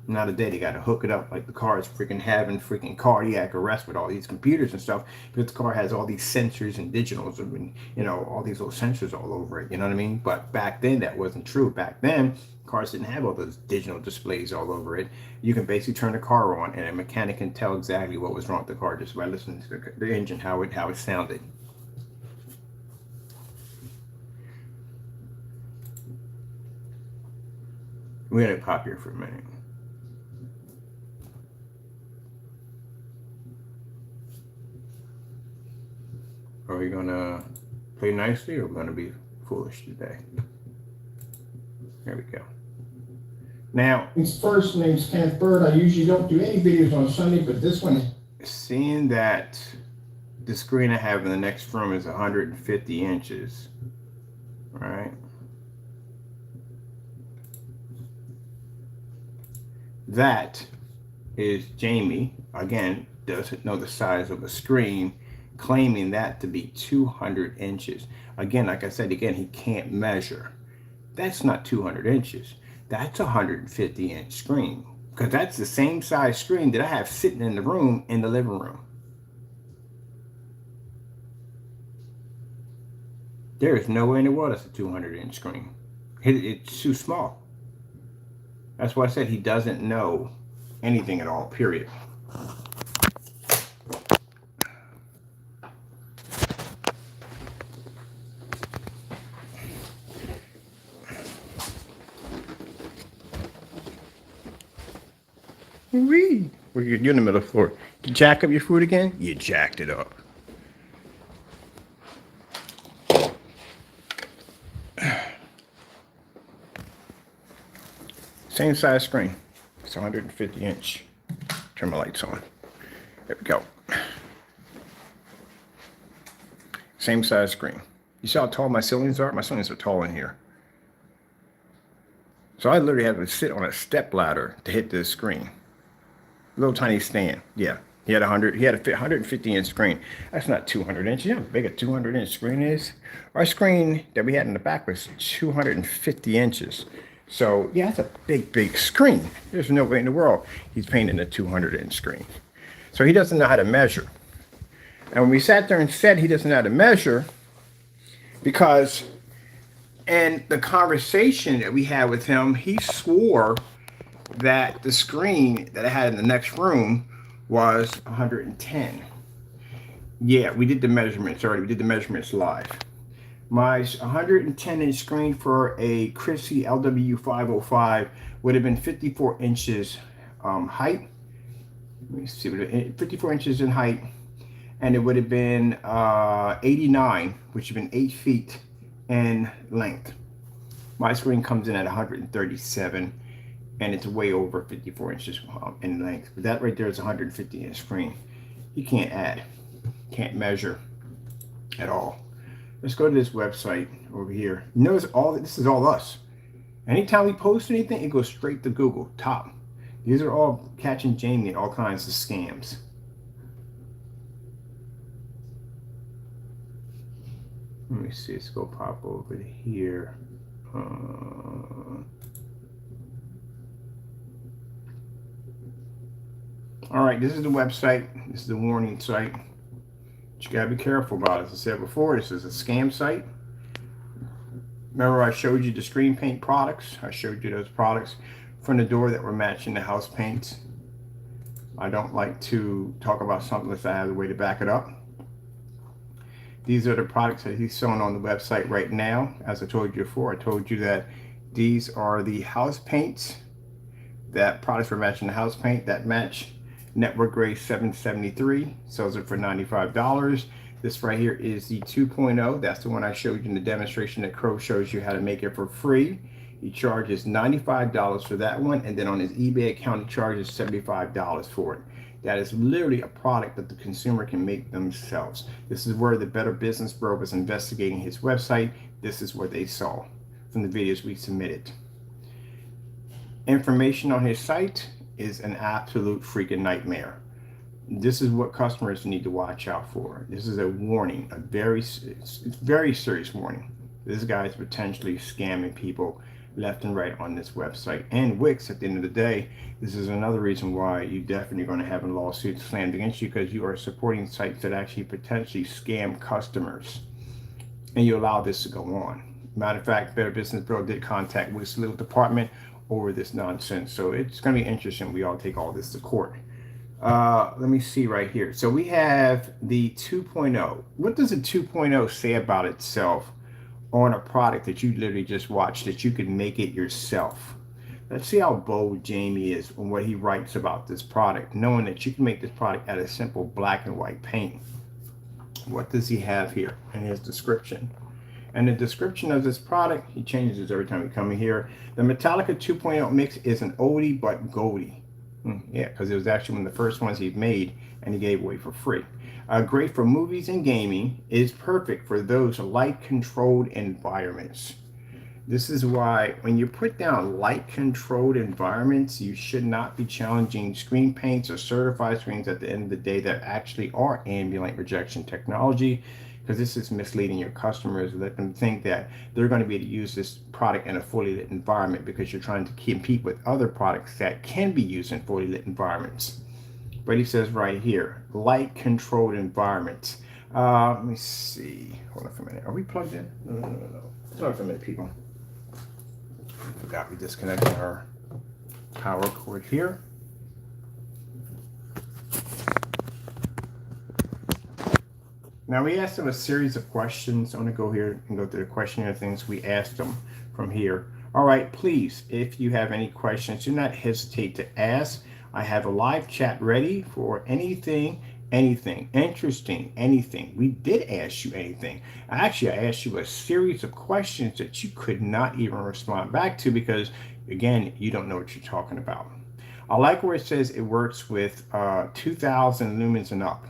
S1: Now today they got to hook it up like the car is freaking having freaking cardiac arrest with all these computers and stuff, because the car has all these sensors and digitals and, you know, all these little sensors all over it. You know what I mean? But back then that wasn't true. Back then cars didn't have all those digital displays all over it. You can basically turn the car on and a mechanic can tell exactly what was wrong with the car just by listening to the engine, how it sounded. We're going to pop here for a minute. Are we going to play nicely or are we going to be foolish today? There we go. Now,
S2: His first name's Kenneth Bird. I usually don't do any videos on Sunday, but this one.
S1: Seeing that the screen I have in the next room is 150 inches, right? That is Jamie, again, doesn't know the size of a screen, claiming that to be 200 inches. Again, like I said, he can't measure. That's not 200 inches. That's a 150-inch screen, because that's the same size screen that I have sitting in the room in the living room. There is no way in the world that's a 200-inch screen. It's too small. That's why I said he doesn't know anything at all, period. Wee! Well, you're in the middle of the floor. Did you jack up your food again? You jacked it up. Same size screen. It's 150 inch. Turn my lights on. There we go. Same size screen. You see how tall my ceilings are? My ceilings are tall in here. So I literally have to sit on a step ladder to hit this screen. Little tiny stand. Yeah. He had a 150-inch screen. That's not 200 inches. You know how big a 200-inch screen is? Our screen that we had in the back was 250 inches. So, yeah, that's a big, big screen. There's no way in the world he's painting a 200-inch screen. So he doesn't know how to measure. And when we sat there and said he doesn't know how to measure, because in the conversation that we had with him, he swore that the screen that I had in the next room was 110. Yeah, we did the measurements already. We did the measurements live. My 110-inch screen for a Chrissy LW505 would have been 54 inches height. Let me see, 54 inches in height, and it would have been 89, which would have been 8 feet in length. My screen comes in at 137, and it's way over 54 inches in length. But that right there is a 150-inch screen. You can't add, can't measure at all. Let's go to this website over here. Notice this is all us. Anytime we post anything, it goes straight to Google, top. These are all catching Jamie in all kinds of scams. Let me see, let's go pop over here. All right, this is the website. This is the warning site. But you gotta be careful about it. As I said before, this is a scam site. Remember I showed you the screen paint products? I showed you those products from the door that were matching the house paints. I don't like to talk about something unless I have a way to back it up. These are the products that he's selling on the website right now. As I told you before, I told you that these are the house paints. That products were matching the house paint that match network grade 773. Sells it for $95. This right here is the 2.0. That's the one I showed you in the demonstration that Crow shows you how to make it for free. He charges $95 for that one, and then on his eBay account he charges $75 for it. That is literally a product that the consumer can make themselves. This is where the Better Business Bro was investigating his website. This is what they saw from the videos we submitted. Information on his site is an absolute freaking nightmare. This is what customers need to watch out for. This is a warning, a very serious warning. This guy is potentially scamming people left and right on this website. And Wix, at the end of the day, this is another reason why you definitely going to have a lawsuit slammed against you, because you are supporting sites that actually potentially scam customers. And you allow this to go on. Matter of fact, Better Business Bro did contact Wix legal department over this nonsense. So it's going to be interesting. We all take all this to court. Let me see right here. So we have the 2.0. What does a 2.0 say about itself on a product that you literally just watched, that you can make it yourself? Let's see how bold Jamie is on what he writes about this product, knowing that you can make this product out of simple black and white paint. What does he have here in his description? And the description of this product, he changes this every time we come in here. The Metallica 2.0 mix is an oldie but goldie. Yeah, because it was actually one of the first ones he made and he gave away for free. Great for movies and gaming. Is perfect for those light controlled environments. This is why when you put down light controlled environments, you should not be challenging screen paints or certified screens at the end of the day that actually are ambient projection technology, because this is misleading your customers. Let them think that they're going to be able to use this product in a fully lit environment, because you're trying to compete with other products that can be used in fully lit environments. But he says right here, light controlled environments. Let me see. Hold on for a minute. Are we plugged in? No. Hold on for a minute, people. Forgot we disconnected our power cord here. Now we asked them a series of questions. I'm going to go here and go through the questionnaire things we asked them from here. All right, please, if you have any questions, do not hesitate to ask. I have a live chat ready for anything interesting, anything. We did ask you anything. Actually, I asked you a series of questions that you could not even respond back to, because again, you don't know what you're talking about. I like where it says it works with 2,000 lumens and up.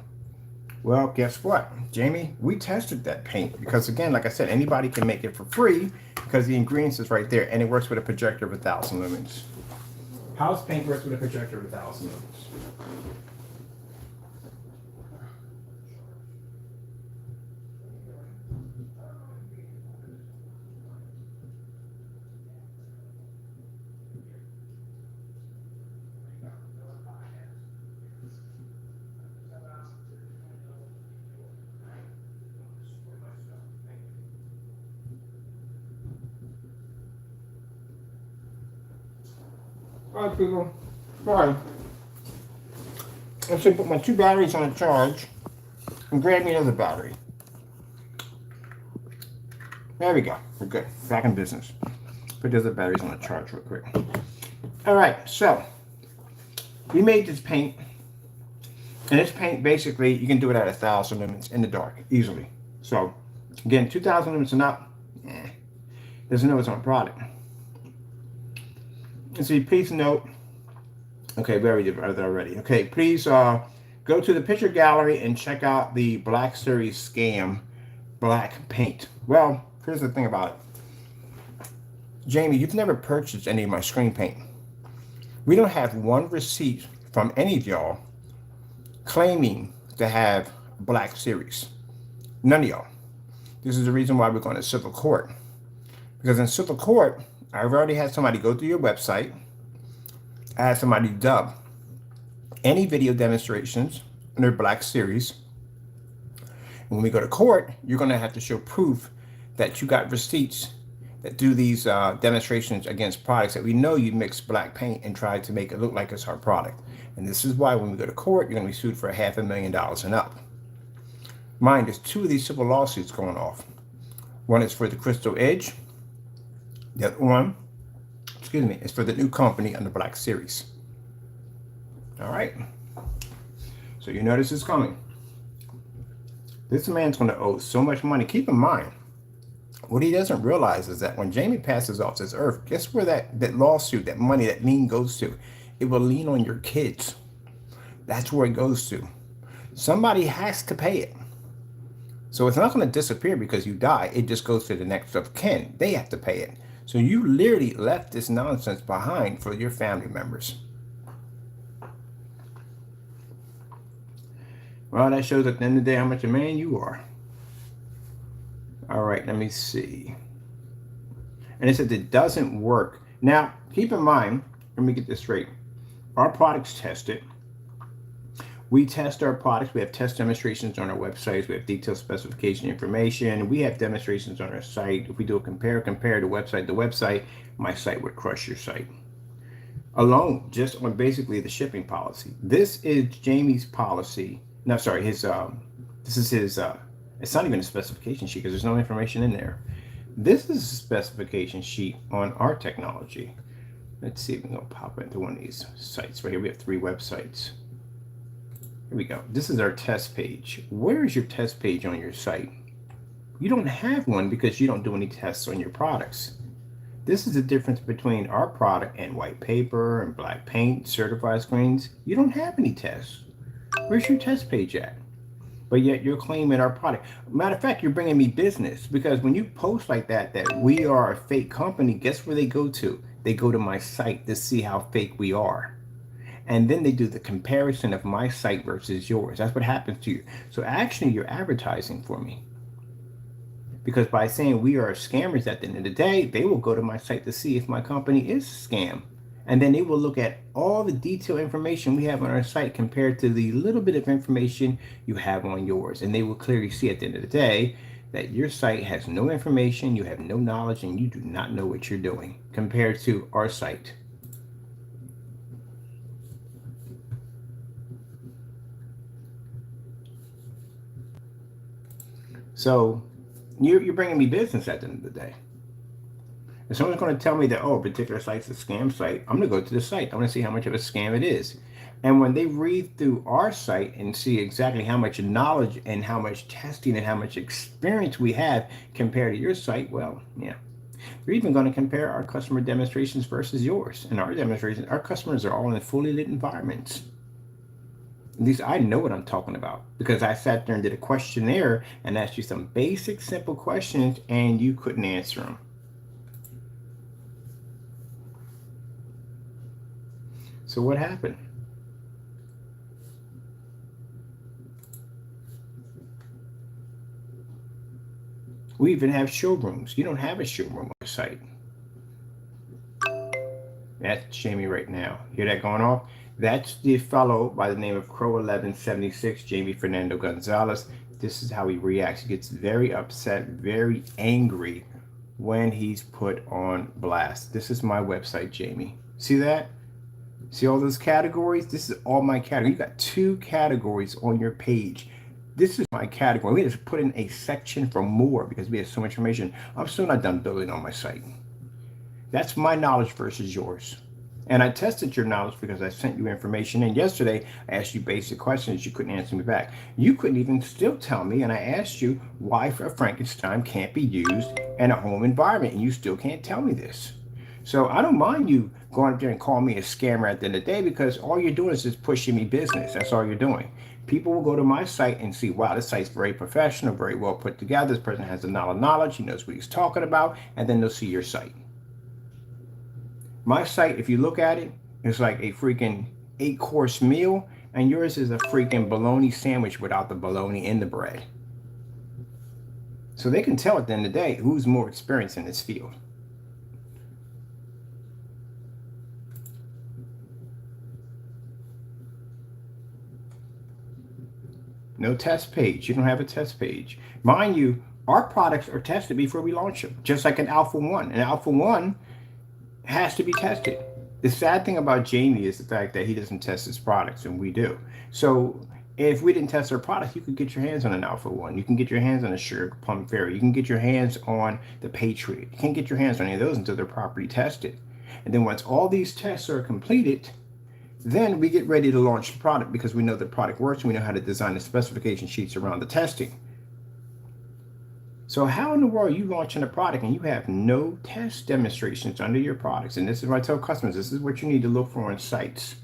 S1: Well, guess what, Jamie? We tested that paint, because again, like I said, anybody can make it for free because the ingredients is right there, and it works with a projector of 1,000 lumens. House paint works with a projector of 1,000 lumens. All right, people. All right. Let's put my 2 batteries on a charge and grab me another battery. There we go. We're good. Back in business. Put the other batteries on a charge real quick. All right. So we made this paint, and this paint basically you can do it at 1,000 lumens in the dark easily. So again, 2,000 lumens and up. There's no it's on product. And see, please note. Okay, we already did that already. Okay, please go to the picture gallery and check out the Black Series Scam black paint. Well, here's the thing about it. Jamie, you've never purchased any of my screen paint. We don't have one receipt from any of y'all claiming to have Black Series. None of y'all. This is the reason why we're going to civil court. Because in civil court, I've already had somebody go through your website. I had somebody dub any video demonstrations under Black Series. When we go to court, you're going to have to show proof that you got receipts that do these demonstrations against products that we know you mixed black paint and tried to make it look like it's our product. And this is why when we go to court, you're going to be sued for $500,000 and up. Mind, there's 2 of these civil lawsuits going off. One is for the Crystal Edge. The other one, is for the new company under Black Series. All right. So you notice it's coming. This man's going to owe so much money. Keep in mind, what he doesn't realize is that when Jamie passes off this earth, guess where that lawsuit, that money, that lien goes to? It will lean on your kids. That's where it goes to. Somebody has to pay it. So it's not going to disappear because you die. It just goes to the next of kin. They have to pay it. So you literally left this nonsense behind for your family members. Well, that shows at the end of the day how much a man you are. All right, let me see. And it says it doesn't work. Now, keep in mind, let me get this straight. Our products tested. We test our products. We have test demonstrations on our websites. We have detailed specification information. We have demonstrations on our site. If we do a compare the website to website, my site would crush your site. Alone, just on basically the shipping policy. This is Jamie's policy. No, sorry, this is his, it's not even a specification sheet because there's no information in there. This is a specification sheet on our technology. Let's see if we can go pop into one of these sites. Right here, we have 3 websites. Here we go. This is our test page. Where is your test page on your site? You don't have one because you don't do any tests on your products. This is the difference between our product and white paper and black paint, certified screens. You don't have any tests. Where's your test page at? But yet you're claiming our product. Matter of fact, you're bringing me business because when you post like that we are a fake company, guess where they go to? They go to my site to see how fake we are. And then they do the comparison of my site versus yours. That's what happens to you. So actually, you're advertising for me. Because by saying we are scammers at the end of the day, they will go to my site to see if my company is a scam. And then they will look at all the detailed information we have on our site compared to the little bit of information you have on yours. And they will clearly see at the end of the day that your site has no information, you have no knowledge, and you do not know what you're doing compared to our site. So you're bringing me business at the end of the day. If someone's going to tell me that, oh, a particular site's a scam site, I'm going to go to the site. I want to see how much of a scam it is. And when they read through our site and see exactly how much knowledge and how much testing and how much experience we have compared to your site, well, yeah. They're even going to compare our customer demonstrations versus yours. And our demonstrations, our customers are all in fully lit environments. At least I know what I'm talking about because I sat there and did a questionnaire and asked you some basic, simple questions and you couldn't answer them. So what happened? We even have showrooms. You don't have a showroom on your site. That's Jamie right now. Hear that going off? That's the fellow by the name of Crow 1176, Jamie Fernando Gonzalez. This is how he reacts. He gets very upset, very angry when he's put on blast. This is my website, Jamie. See that? See all those categories? This is all my categories. You got 2 categories on your page. This is my category. We just put in a section for more because we have so much information. I'm still not done building on my site. That's my knowledge versus yours. And I tested your knowledge because I sent you information. And yesterday, I asked you basic questions. You couldn't answer me back. You couldn't even still tell me. And I asked you why a Frankenstein can't be used in a home environment. And you still can't tell me this. So I don't mind you going up there and calling me a scammer at the end of the day because all you're doing is just pushing me business. That's all you're doing. People will go to my site and see, wow, this site's very professional, very well put together. This person has a lot of knowledge. He knows what he's talking about. And then they'll see your site. My site, if you look at it, It's like a freaking 8-course meal, and yours is a freaking bologna sandwich without the bologna in the bread. So they can tell at the end of the day who's more experienced in this field. No test page. You don't have a test page. Mind you, our products are tested before we launch them, just like an Alpha-1. An Alpha-1 has to be tested. The sad thing about Jamie is the fact that he doesn't test his products, and we do. So if we didn't test our product, you could get your hands on an Alpha-1. You can get your hands on a Sugar Plum Fairy. You can get your hands on the Patriot. You can't get your hands on any of those until they're properly tested. And then once all these tests are completed, then we get ready to launch the product because we know the product works and we know how to design the specification sheets around the testing. So how in the world are you launching a product and you have no test demonstrations under your products? And this is what I tell customers, this is what you need to look for on sites.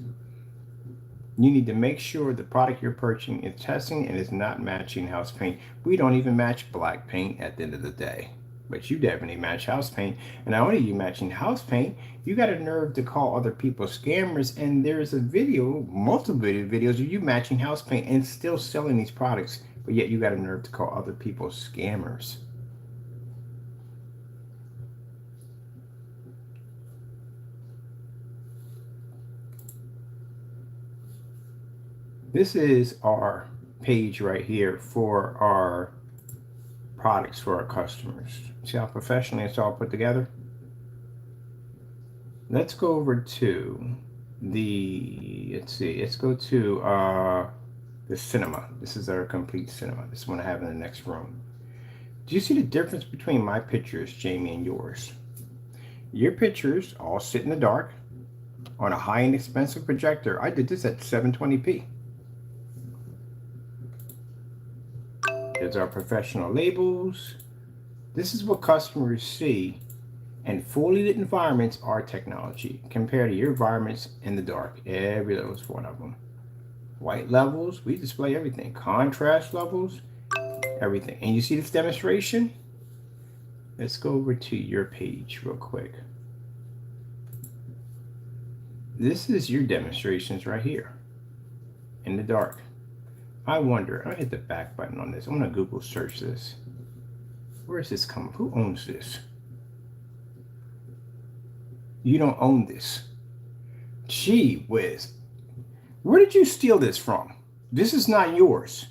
S1: You need to make sure the product you're purchasing is testing and is not matching house paint. We don't even match black paint at the end of the day. But you definitely match house paint. And not only are you matching house paint, you got a nerve to call other people scammers. And there's a video, multiple videos of you matching house paint and still selling these products. But yet you got a nerve to call other people scammers. This is our page right here for our products for our customers. See how professionally it's all put together? Let's go over to the, let's go to the cinema. This is our complete cinema. This one I have in the next room. Do you see the difference between my pictures, Jamie, and yours? Your pictures all sit in the dark on a high-end expensive projector. I did this at 720p. There's our professional labels. This is what customers see, and fully lit environments are technology compared to your environments in the dark. Every little is one of them. White levels, we display everything. Contrast levels, everything. And you see this demonstration? Let's go over to your page real quick. This is your demonstrations right here in the dark. I wonder, I'm gonna hit the back button on this. I'm gonna Google search this. Where is this coming? Who owns this? You don't own this. Gee whiz. Where did you steal this from? This is not yours.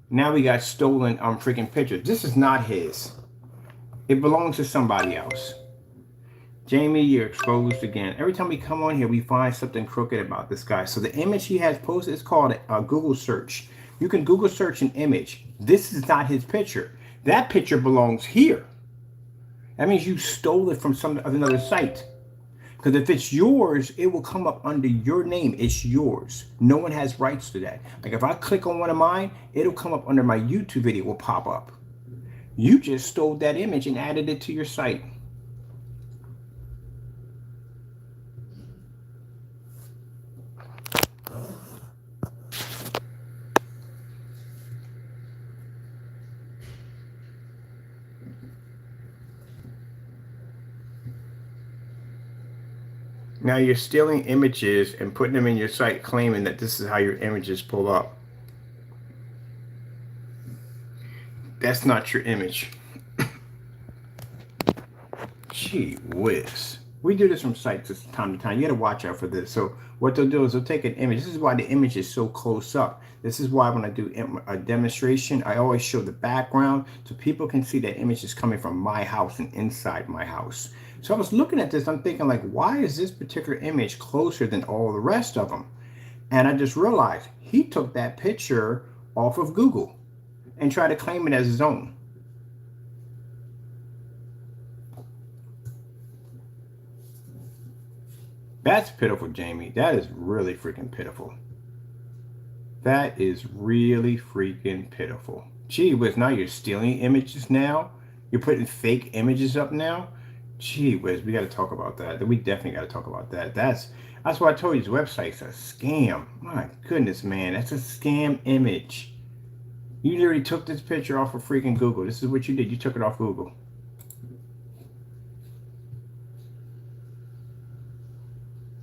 S1: Now we got stolen freaking pictures. This is not his. It belongs to somebody else. Jamie, you're exposed again. Every time we come on here, we find something crooked about this guy. So the image he has posted is called a Google search. You can Google search an image. This is not his picture. That picture belongs here. That means you stole it from another site. Because if it's yours, it will come up under your name. It's yours. No one has rights to that. Like if I click on one of mine, it'll come up under my YouTube video, will pop up. You just stole that image and added it to your site. Now you're stealing images and putting them in your site claiming that this is how your images pull up. That's not your image. Gee whiz. We do this from sites time to time. You got to watch out for this. So what they'll do is they'll take an image. This is why the image is so close up. This is why when I do a demonstration, I always show the background so people can see that image is coming from my house and inside my house. So I was looking at this, I'm thinking like, why is this particular image closer than all the rest of them? And I just realized he took that picture off of Google and tried to claim it as his own. That's pitiful, Jamie. That is really freaking pitiful. That is really freaking pitiful. Gee whiz, now you're stealing images now? You're putting fake images up now? Gee whiz, we got to talk about that. We definitely got to talk about that. That's why I told you this website's a scam. My goodness, man. That's a scam image. You literally took this picture off of freaking Google. This is what you did. You took it off Google.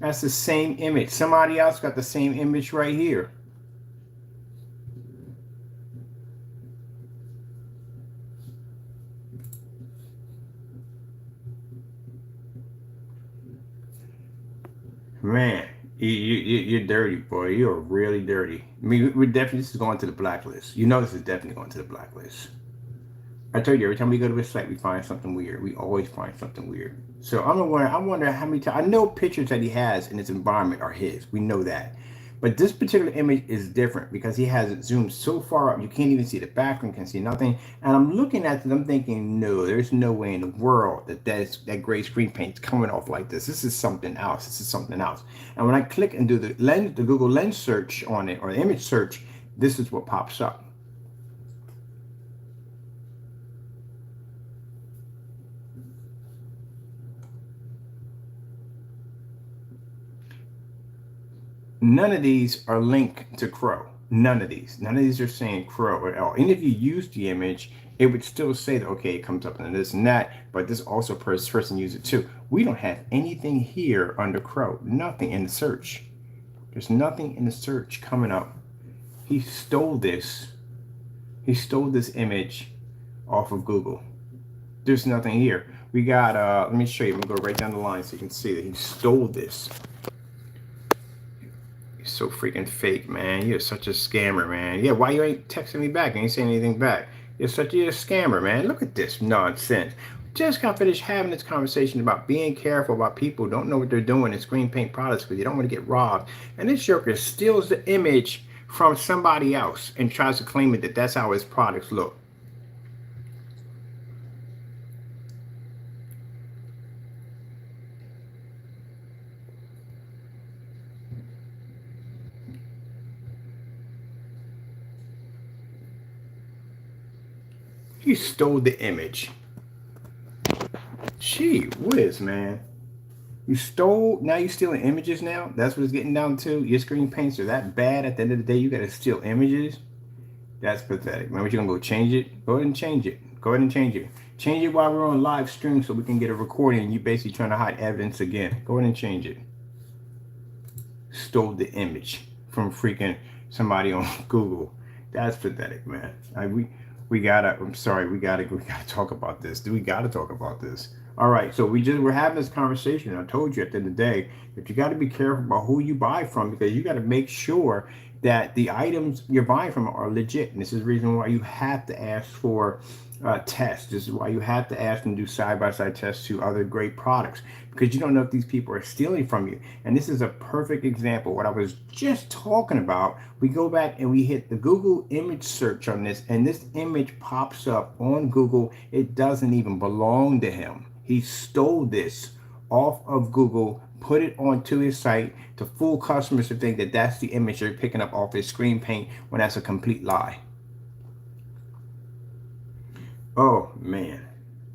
S1: That's the same image. Somebody else got the same image right here. Man, you're dirty, boy. You're really dirty. I mean, we're definitely, this is going to the blacklist. You know this is definitely going to the blacklist. I told you, every time we go to a site, we find something weird. We always find something weird. So I wonder how many times, I know pictures that he has in his environment are his. We know that. But this particular image is different because he has it zoomed so far up, you can't even see the background, can't see nothing. And I'm looking at it, I'm thinking, no, there's no way in the world that gray screen paint's coming off like this. This is something else. This is something else. And when I click and do the Google lens search on it, or the image search, this is what pops up. None of these are linked to Crow. None of these are saying Crow at all. And if you use the image, it would still say that, okay, it comes up in this and that, but this also person used it too. We don't have anything here under Crow. Nothing in the search. There's nothing in the search coming up. He stole this. He stole this image off of Google. There's nothing here. We got, let me show you. We'll go right down the line so you can see that he stole this. So freaking fake, man. You're such a scammer, man. Yeah, why you ain't texting me back? You ain't saying anything back. You're such a scammer, man. Look at this nonsense. Just got finished having this conversation about being careful about people who don't know what they're doing in screen paint products because you don't want to get robbed. And this joker steals the image from somebody else and tries to claim it that that's how his products look. He stole the image. Gee whiz, man. You stole, now you're stealing images now? That's what it's getting down to? Your screen paints are that bad at the end of the day, you gotta steal images? That's pathetic. Man, what, you gonna go change it? Go ahead and change it. Go ahead and change it. Change it while we're on live stream so we can get a recording. You basically trying to hide evidence again. Go ahead and change it. Stole the image from freaking somebody on Google. That's pathetic, man. We gotta talk about this. We gotta talk about this. All right, so we're having this conversation. I told you at the end of the day that you got to be careful about who you buy from because you got to make sure that the items you're buying from are legit. And this is the reason why you have to ask for tests. This is why you have to ask and do side-by-side tests to other great products because you don't know if these people are stealing from you. And this is a perfect example. What I was just talking about, we go back and we hit the Google image search on this, and this image pops up on Google. It doesn't even belong to him. He stole this off of Google, put it onto his site to fool customers to think that that's the image they're picking up off his screen paint when that's a complete lie. Oh, man.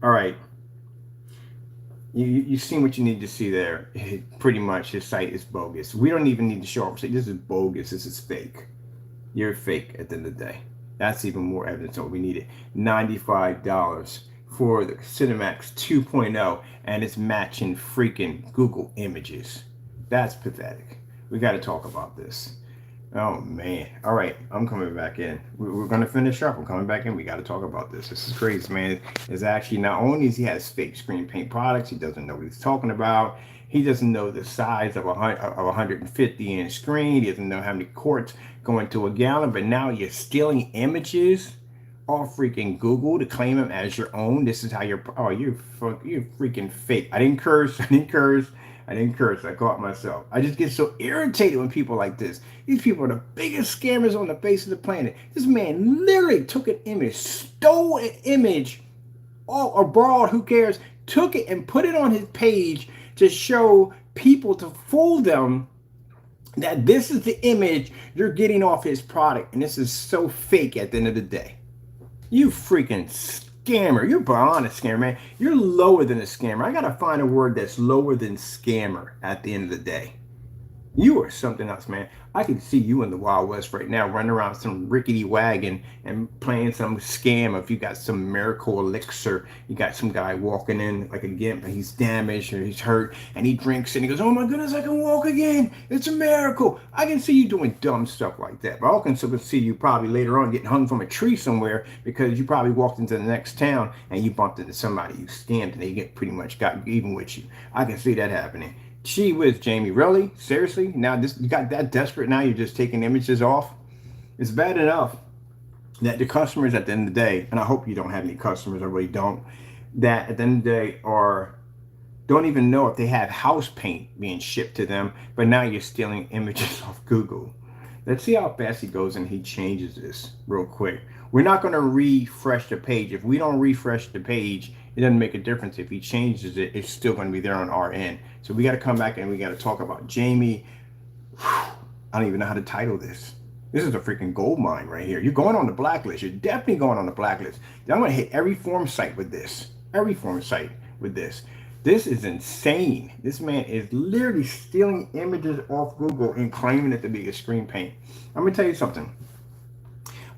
S1: All right. You've seen what you need to see there. Pretty much his site is bogus. We don't even need to show up. Say, this is bogus. This is fake. You're fake at the end of the day. That's even more evidence of what we needed. $95 for the Cinemax 2.0 and it's matching freaking Google images. That's pathetic. We got to talk about this. Oh man. All right, I'm coming back in. We're going to finish up. I'm coming back in. We got to talk about this. This is crazy, man. It's actually not only is he has fake screen paint products, he doesn't know what he's talking about. He doesn't know the size of a 150-inch screen. He doesn't know how many quarts go into a gallon. But now you're stealing images off freaking Google to claim them as your own. This is how you're freaking fake. I didn't curse. I caught myself. I just get so irritated when people like this. These people are the biggest scammers on the face of the planet. This man literally took an image, stole an image, or borrowed, who cares, took it and put it on his page to show people, to fool them that this is the image you're getting off his product. And this is so fake at the end of the day. You freaking scammer. You're beyond a scammer, man. You're lower than a scammer. I gotta find a word that's lower than scammer at the end of the day. You are something else, man. I can see you in the Wild West right now, running around some rickety wagon and playing some scam. If you got some miracle elixir, you got some guy walking in like a gimp and he's damaged or he's hurt and he drinks and he goes, "Oh my goodness, I can walk again. It's a miracle." I can see you doing dumb stuff like that. But I can still see you probably later on getting hung from a tree somewhere because you probably walked into the next town and you bumped into somebody you scammed and they get pretty much got even with you. I can see that happening. Gee whiz, Jamie, really? Seriously? Now this you got that desperate now you're just taking images off? It's bad enough that the customers at the end of the day, and I hope you don't have any customers, I really don't, that at the end of the day don't even know if they have house paint being shipped to them, but now you're stealing images off Google. Let's see how fast he goes and he changes this real quick. We're not going to refresh the page. If we don't refresh the page, it doesn't make a difference. If he changes it, it's still going to be there on our end. So we got to come back and we got to talk about Jamie. I don't even know how to title this. This is a freaking gold mine right here. You're going on the blacklist. You're definitely going on the blacklist. I'm going to hit every forum site with this. Every forum site with this. This is insane. This man is literally stealing images off Google and claiming it to be a screen paint. I'm going to tell you something.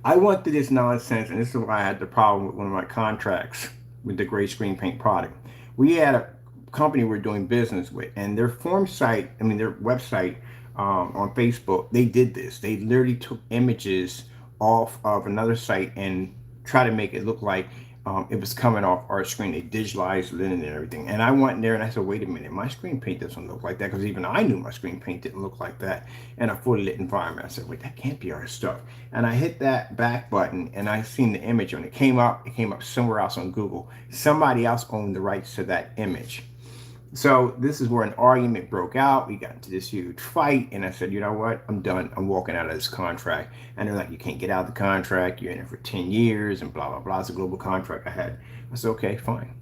S1: I went through this nonsense, and this is why I had the problem with one of my contracts with the gray screen paint product. We had a company we're doing business with, and their forum site, their website on Facebook, they did this. They literally took images off of another site and tried to make it look like it was coming off our screen. They digitalized it and everything. And I went in there and I said, wait a minute, my screen paint doesn't look like that, because even I knew my screen paint didn't look like that in a fully lit environment. I said, wait, that can't be our stuff. And I hit that back button and I seen the image when it came up somewhere else on Google. Somebody else owned the rights to that image. So this is where an argument broke out. We got into this huge fight, and I said, you know what? I'm done. I'm walking out of this contract. And they're like, you can't get out of the contract. You're in it for 10 years and blah, blah, blah. It's a global contract I had. I said, okay, fine.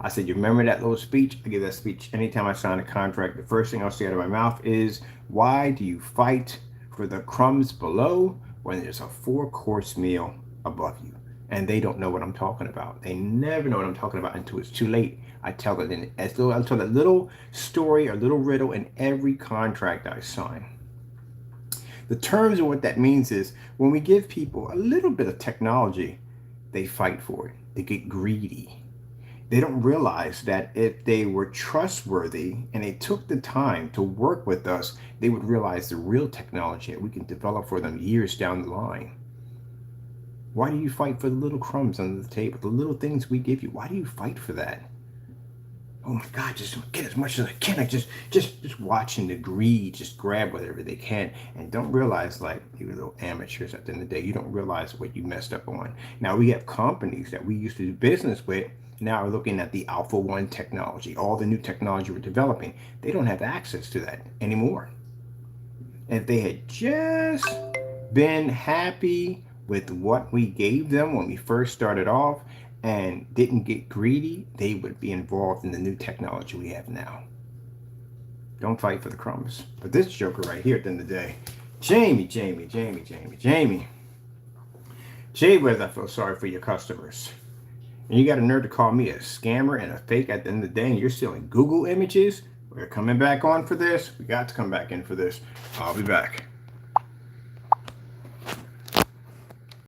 S1: I said, you remember that little speech? I give that speech anytime I sign a contract. The first thing I'll say out of my mouth is, why do you fight for the crumbs below when there's a 4-course meal above you? And they don't know what I'm talking about. They never know what I'm talking about until it's too late. I tell it I'll tell a little story or little riddle in every contract I sign. The terms of what that means is when we give people a little bit of technology, they fight for it. They get greedy. They don't realize that if they were trustworthy and they took the time to work with us, they would realize the real technology that we can develop for them years down the line. Why do you fight for the little crumbs under the table, the little things we give you? Why do you fight for that? Oh my God, just get as much as I can. I just watching the greed, just grab whatever they can, and don't realize, like, you little amateurs at the end of the day, you don't realize what you messed up on. Now we have companies that we used to do business with, now are looking at the Alpha-1 technology, all the new technology we're developing. They don't have access to that anymore. And if they had just been happy with what we gave them when we first started off and didn't get greedy, they would be involved in the new technology we have now. Don't fight for the crumbs. But this joker right here at the end of the day, Jamie. Jay Wiz, I feel sorry for your customers. And you got a nerve to call me a scammer and a fake at the end of the day, and you're stealing Google images? We're coming back on for this. We got to come back in for this. I'll be back.